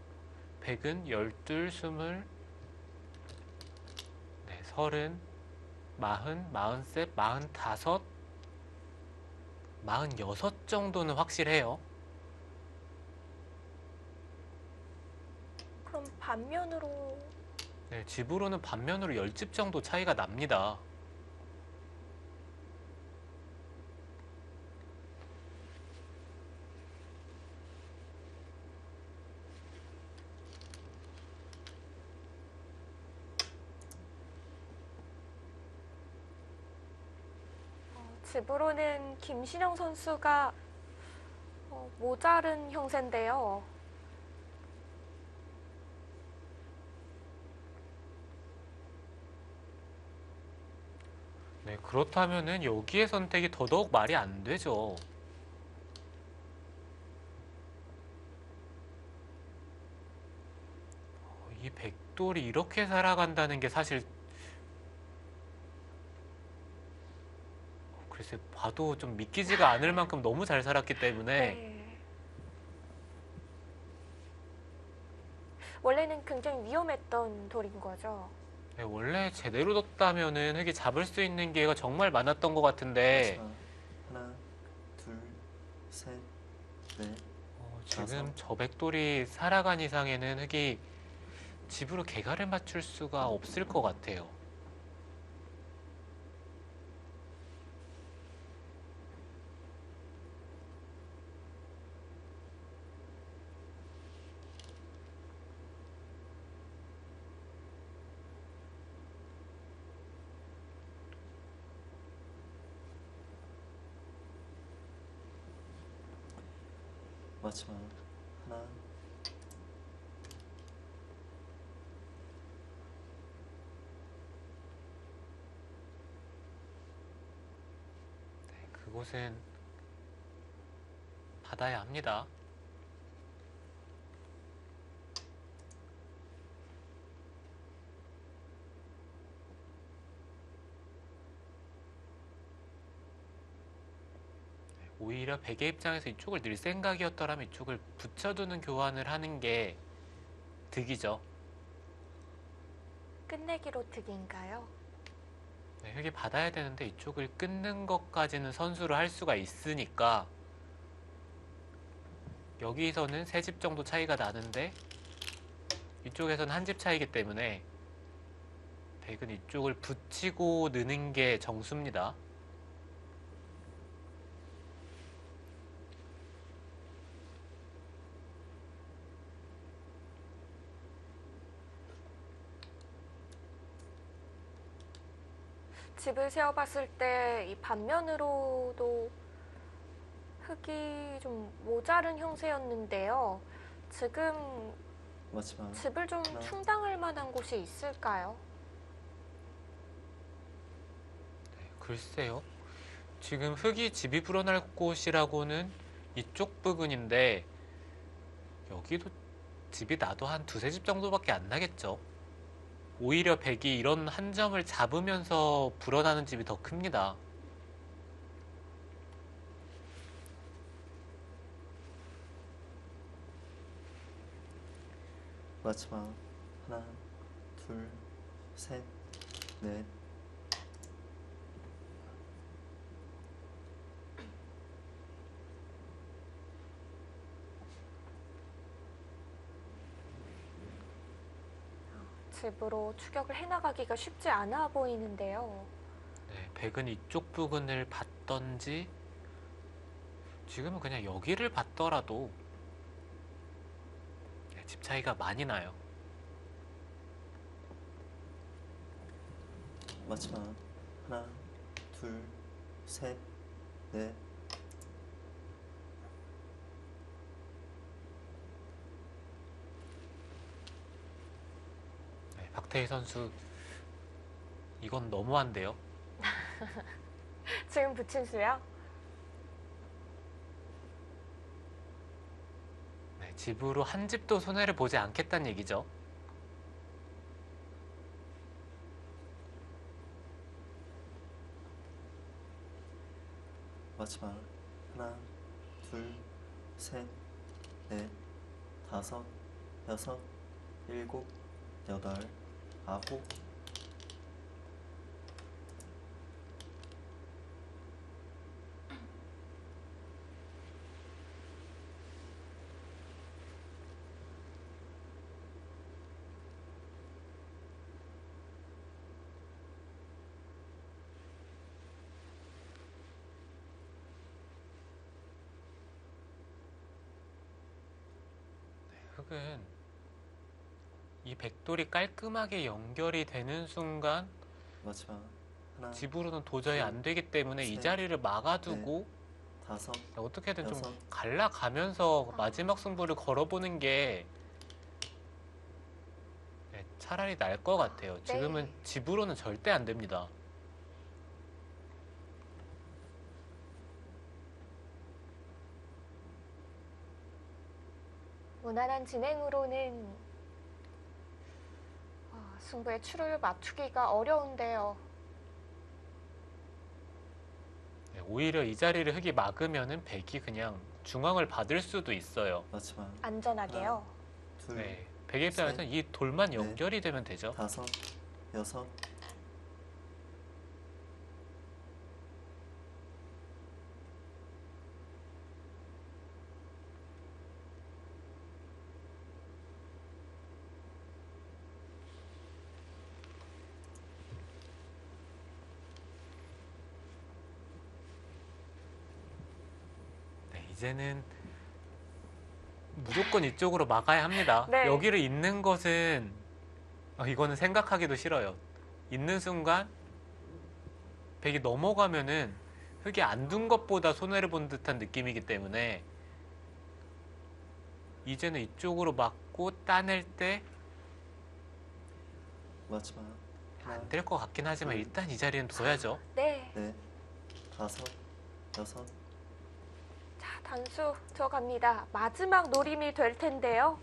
B: 100은 12, 20, 네, 30, 40, 43, 45, 46 정도는 확실해요.
A: 그럼 반면으로
B: 네, 집으로는 반면으로 10집 정도 차이가 납니다.
A: 집으로는 김신영 선수가 모자른 형세인데요.
B: 네, 그렇다면은 여기의 선택이 더더욱 말이 안 되죠. 이 백돌이 이렇게 살아간다는 게 사실 글쎄 봐도 좀 믿기지가 않을 만큼 너무 잘 살았기 때문에
A: 네. 원래는 굉장히 위험했던 돌인 거죠.
B: 네, 원래 제대로 뒀다면은 흙이 잡을 수 있는 기회가 정말 많았던 것 같은데
C: 마지막 하나, 둘, 셋, 넷.
B: 지금 저 백돌이 살아간 이상에는 흙이 집으로 개가를 맞출 수가 없을 것 같아요.
C: 마지막 하나,
B: 네, 그곳은 받아야 합니다. 오히려 백의 입장에서 이쪽을 늘 생각이었더라면 이쪽을 붙여두는 교환을 하는 게 득이죠.
A: 끝내기로 득인가요?
B: 네, 흙이 받아야 되는데 이쪽을 끊는 것까지는 선수를 할 수가 있으니까 여기서는 3집 정도 차이가 나는데 이쪽에서는 한 집 차이기 때문에 백은 이쪽을 붙이고 느는 게 정수입니다.
A: 집을 세어봤을 때 이 반면으로도 흙이 좀 모자른 형세였는데요. 지금
C: 마지막
A: 집을 좀
C: 하나.
A: 충당할 만한 곳이 있을까요?
B: 글쎄요. 지금 흙이 집이 불어날 곳이라고는 이쪽 부근인데 여기도 집이 나도 한 두세 집 정도밖에 안 나겠죠. 오히려 백이 이런 한 점을 잡으면서 불어나는 집이 더 큽니다.
C: 마지막 하나, 둘, 셋, 넷.
A: 집으로 추격을 해나가기가 쉽지 않아 보이는데요.
B: 네, 백은 이쪽 부근을 받던지 지금은 그냥 여기를 받더라도 네, 집 차이가 많이 나요.
C: 마지막 하나, 둘, 셋, 넷.
B: 네, 박태희 선수 이건 너무한데요.
A: 지금 붙인 수요?
B: 네, 집으로 한 집도 손해를 보지 않겠다는 얘기죠.
C: 마지막 하나, 둘, 셋, 넷, 다섯, 여섯, 일곱, 여덟, 아홉.
B: 흙은 이 백돌이 깔끔하게 연결이 되는 순간
C: 마지막 하나,
B: 집으로는 도저히 안 되기 때문에 이
C: 셋,
B: 자리를 막아두고
C: 다섯,
B: 어떻게든 좀
C: 여섯.
B: 갈라가면서 마지막 승부를 걸어보는 게 네, 차라리 나을 것 같아요. 지금은 집으로는 절대 안 됩니다.
A: 무난한 진행으로는 승부의 추를 맞추기가 어려운데요.
B: 네, 오히려 이 자리를 흙이 막으면은 백이 그냥 중앙을 받을 수도 있어요.
C: 마지막
A: 안전하게요.
C: 둘,
B: 네, 백의 입장에서는 이 돌만 연결이 되면 되죠.
C: 다섯, 여섯.
B: 네, 이제는 무조건 이쪽으로 막아야 합니다.
A: 네.
B: 여기를 잇는 것은 이거는 생각하기도 싫어요. 잇는 순간 백이 넘어가면은 흙이 안 둔 것보다 손해를 본 듯한 느낌이기 때문에 이제는 이쪽으로 막고 따낼 때
C: 마지막 하나,
B: 안 될 것 같긴 하지만 일단 이 자리는 둬야죠.
A: 네.
C: 넷, 다섯, 여섯.
A: 자, 단수 들어갑니다. 마지막 노림이 될 텐데요.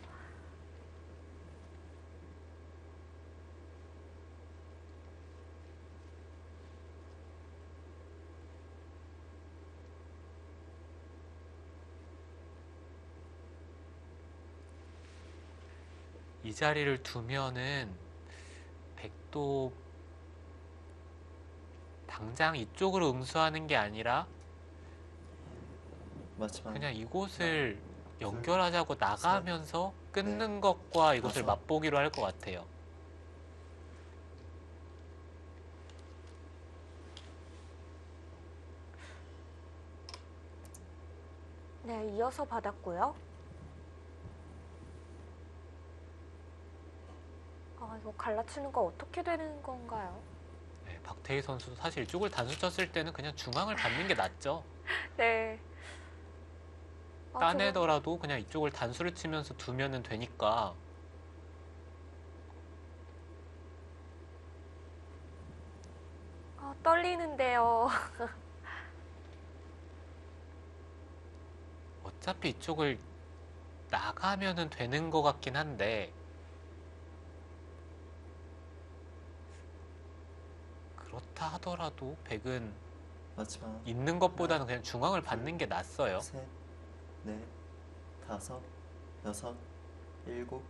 B: 이 자리를 두면은 백도 당장 이쪽으로 응수하는 게 아니라
C: 마지막
B: 그냥 이곳을
C: 둘,
B: 연결하자고 나가면서 끊는
C: 넷,
B: 것과 이곳을
C: 다섯.
B: 맛보기로 할 것 같아요.
A: 네, 이어서 받았고요. 아, 이거 갈라치는 거 어떻게 되는 건가요?
B: 네, 박태희 선수도 사실 이쪽을 단수 쳤을 때는 그냥 중앙을 받는 게 낫죠.
A: 네. 아,
B: 따내더라도 그냥 이쪽을 단수를 치면서 두면은 되니까.
A: 떨리는데요.
B: 어차피 이쪽을 나가면은 되는 것 같긴 한데 그렇다 하더라도 백은
C: 마지막
B: 있는 것보다는 그냥 중앙을 받는 게 낫어요.
C: 셋, 넷, 다섯, 여섯, 일곱.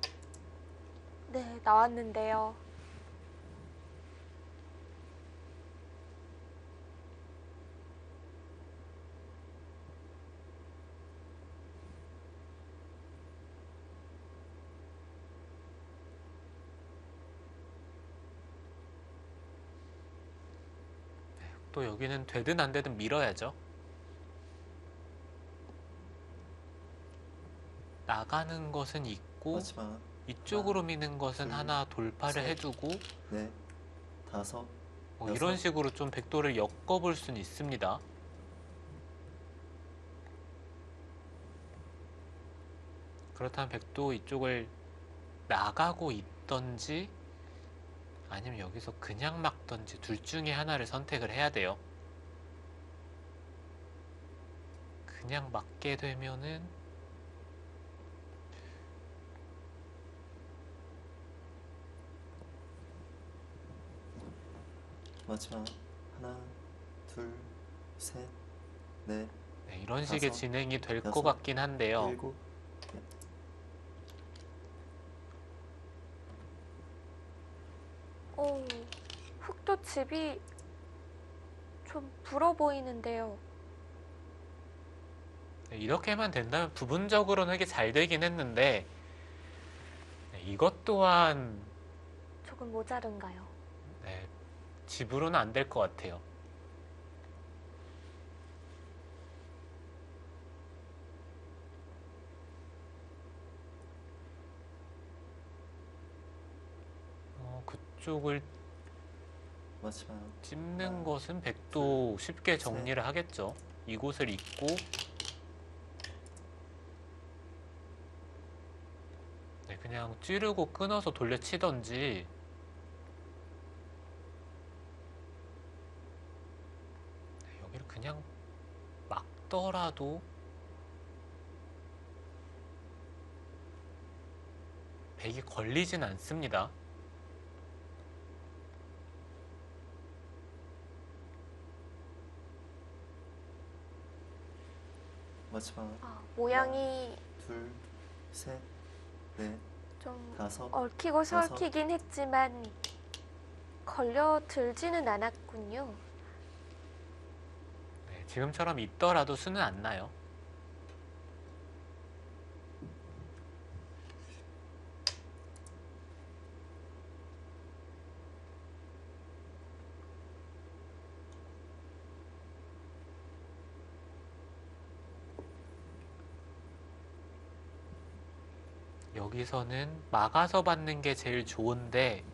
A: 네, 나왔는데요.
B: 또 여기는 되든 안 되든 밀어야죠. 나가는 것은 있고
C: 마지막
B: 이쪽으로 미는 것은
C: 둘,
B: 하나 돌파를
C: 셋.
B: 해두고
C: 넷, 다섯,
B: 이런
C: 여섯.
B: 식으로 좀 백도를 엮어볼 수는 있습니다. 그렇다면 백도 이쪽을 나가고 있던지 아니면 여기서 그냥 막던지 둘 중에 하나를 선택을 해야 돼요. 그냥 막게 되면은
C: 마지막 하나, 둘, 셋, 넷,
B: 네, 이런 식의
C: 다섯,
B: 진행이 될 것
C: 여섯,
B: 같긴 한데요.
C: 일곱.
A: 오, 흑도 집이 좀 불어 보이는데요.
B: 네, 이렇게만 된다면 부분적으로는 이게 잘 되긴 했는데 네, 이것 또한
A: 조금 모자른가요?
B: 네, 집으로는 안 될 것 같아요. 그쪽을
C: 마지막
B: 찝는
C: 하나,
B: 것은 백도 쉽게
C: 셋.
B: 정리를 하겠죠. 이곳을 잇고 네, 그냥 찌르고 끊어서 돌려치던지 네, 여기를 그냥 막더라도 백이 걸리진 않습니다.
C: 마지막
A: 모양이
C: 둘, 셋, 넷,
A: 좀
C: 다섯,
A: 얽히고
C: 여섯.
A: 설키긴 했지만 걸려 들지는 않았군요.
B: 네, 지금처럼 있더라도 수는 안 나요. 여기서는 막아서 받는 게 제일 좋은데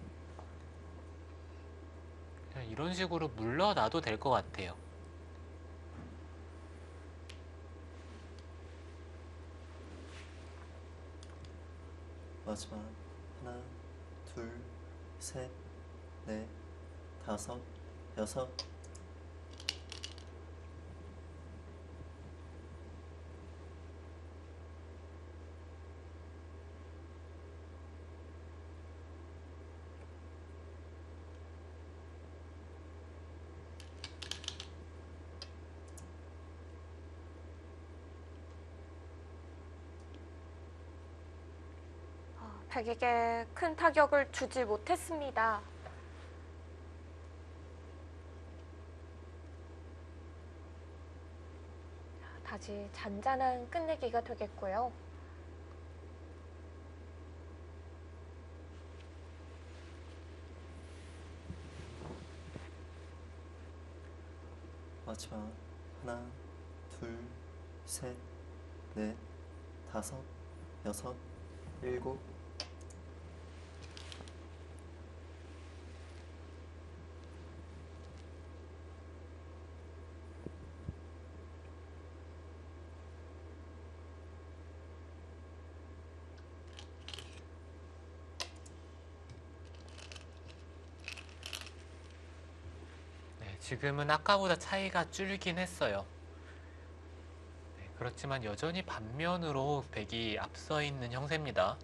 B: 그냥 이런 식으로 물러나도 될 것 같아요.
C: 마지막 하나, 둘, 셋, 넷, 다섯, 여섯.
A: 백에게 큰 타격을 주지 못했습니다. 다시 잔잔한 끝내기가 되겠고요.
C: 마지막 하나, 둘, 셋, 넷, 다섯, 여섯, 일곱.
B: 네, 지금은 아까보다 차이가 줄긴 했어요. 네, 그렇지만 여전히 반면으로 백이 앞서 있는 형세입니다.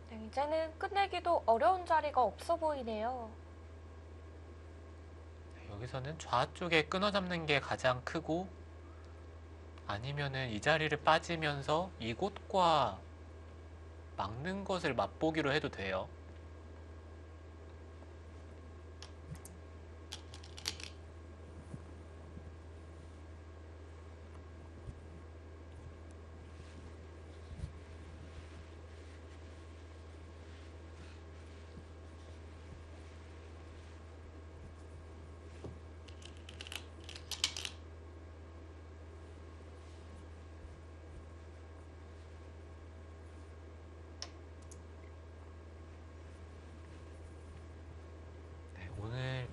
A: 네, 이제는 끝내기도 어려운 자리가 없어 보이네요.
B: 네, 여기서는 좌쪽에 끊어잡는 게 가장 크고, 아니면은 이 자리를 빠지면서 이곳과 막는 것을 맛보기로 해도 돼요. 네, 오늘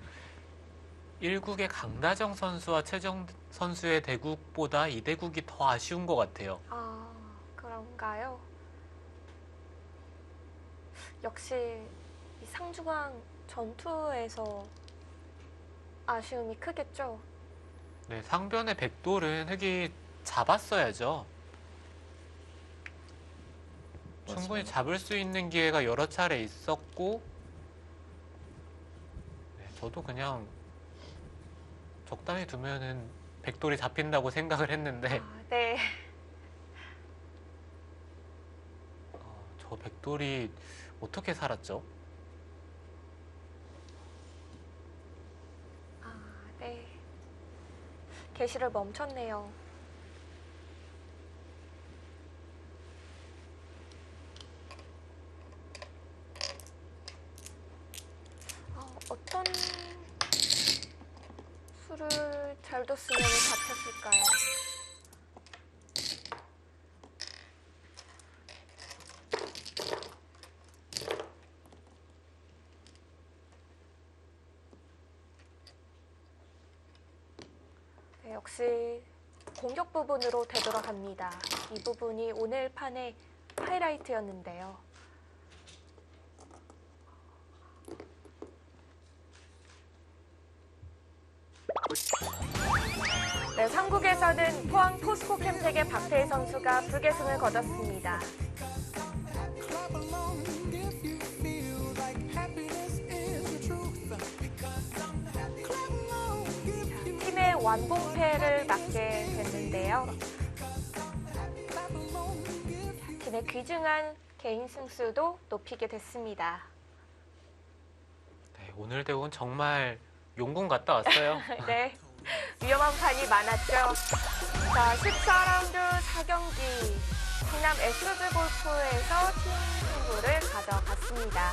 B: 1국의 강다정 선수와 최정 선수의 대국보다 이 대국이 더 아쉬운 것 같아요.
A: 아, 그런가요? 역시 이 상중앙 전투에서 아쉬움이 크겠죠?
B: 네, 상변의 백돌은 흙이 잡았어야죠. 충분히
C: 맞아요.
B: 잡을 수 있는 기회가 여러 차례 있었고, 네, 저도 그냥 적당히 두면은 백돌이 잡힌다고 생각을 했는데,
A: 아, 네.
B: 저 백돌이 어떻게 살았죠?
A: 아, 네. 개시를 멈췄네요. 어떤 수를 잘 뒀으면 잡혔을까요? 네, 역시 공격 부분으로 되돌아갑니다. 이 부분이 오늘 판의 하이라이트였는데요. 네, 삼국에서는 포항 포스코 캠텍의 박태희 선수가 불계승을 거뒀습니다. 팀의 완봉패를 맞게 됐는데요. 팀의 귀중한 개인 승수도 높이게 됐습니다.
B: 네, 오늘 대국은 정말 용궁 갔다 왔어요.
A: 네, 위험한 판이 많았죠. 자, 14라운드 4경기 충남 SG 골프에서 팀 승부를 가져갔습니다.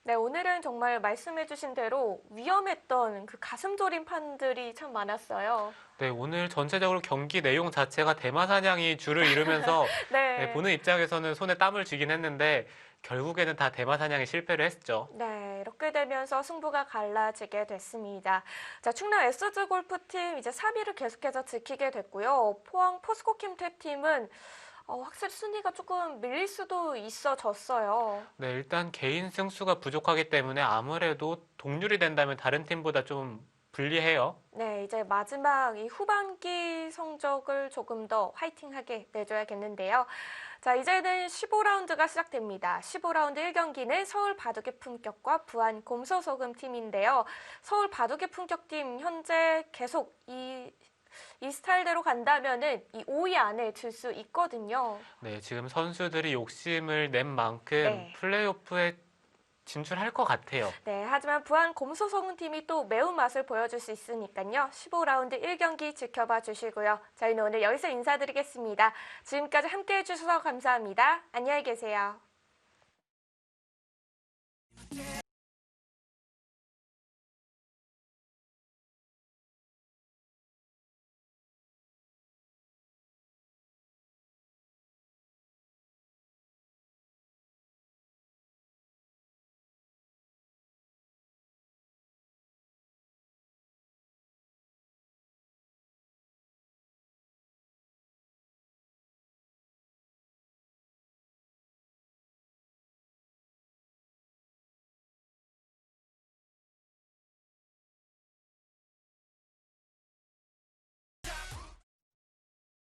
A: 네, 오늘은 정말 말씀해주신 대로 위험했던 그 가슴 졸인 판들이 참 많았어요.
B: 네, 오늘 전체적으로 경기 내용 자체가 대마 사냥이 주를 이루면서
A: 네.
B: 네, 보는 입장에서는 손에 땀을 쥐긴 했는데 결국에는 다 대마 사냥에 실패를 했죠.
A: 네, 이렇게 되면서 승부가 갈라지게 됐습니다. 자, 충남 SG 골프팀 이제 3위를 계속해서 지키게 됐고요. 포항 포스코 캠텍 팀은 확실히 순위가 조금 밀릴 수도 있어졌어요.
B: 네, 일단 개인 승수가 부족하기 때문에 아무래도 동률이 된다면 다른 팀보다 좀 불리해요.
A: 네, 이제 마지막 이 후반기 성적을 조금 더 화이팅하게 내줘야겠는데요. 자, 이제는 15라운드가 시작됩니다. 15라운드 1경기는 서울 바둑의 품격과 부안 곰소소금 팀인데요. 서울 바둑의 품격팀 현재 계속 이 스타일대로 간다면은 이 5위 안에 들 수 있거든요.
B: 네, 지금 선수들이 욕심을 낸 만큼
A: 네.
B: 플레이오프에 진출할 것 같아요.
A: 네, 하지만 부안 곰소소금 팀이 또 매운맛을 보여줄 수 있으니까요. 15라운드 1경기 지켜봐 주시고요. 저희는 오늘 여기서 인사드리겠습니다. 지금까지 함께해 주셔서 감사합니다. 안녕히 계세요.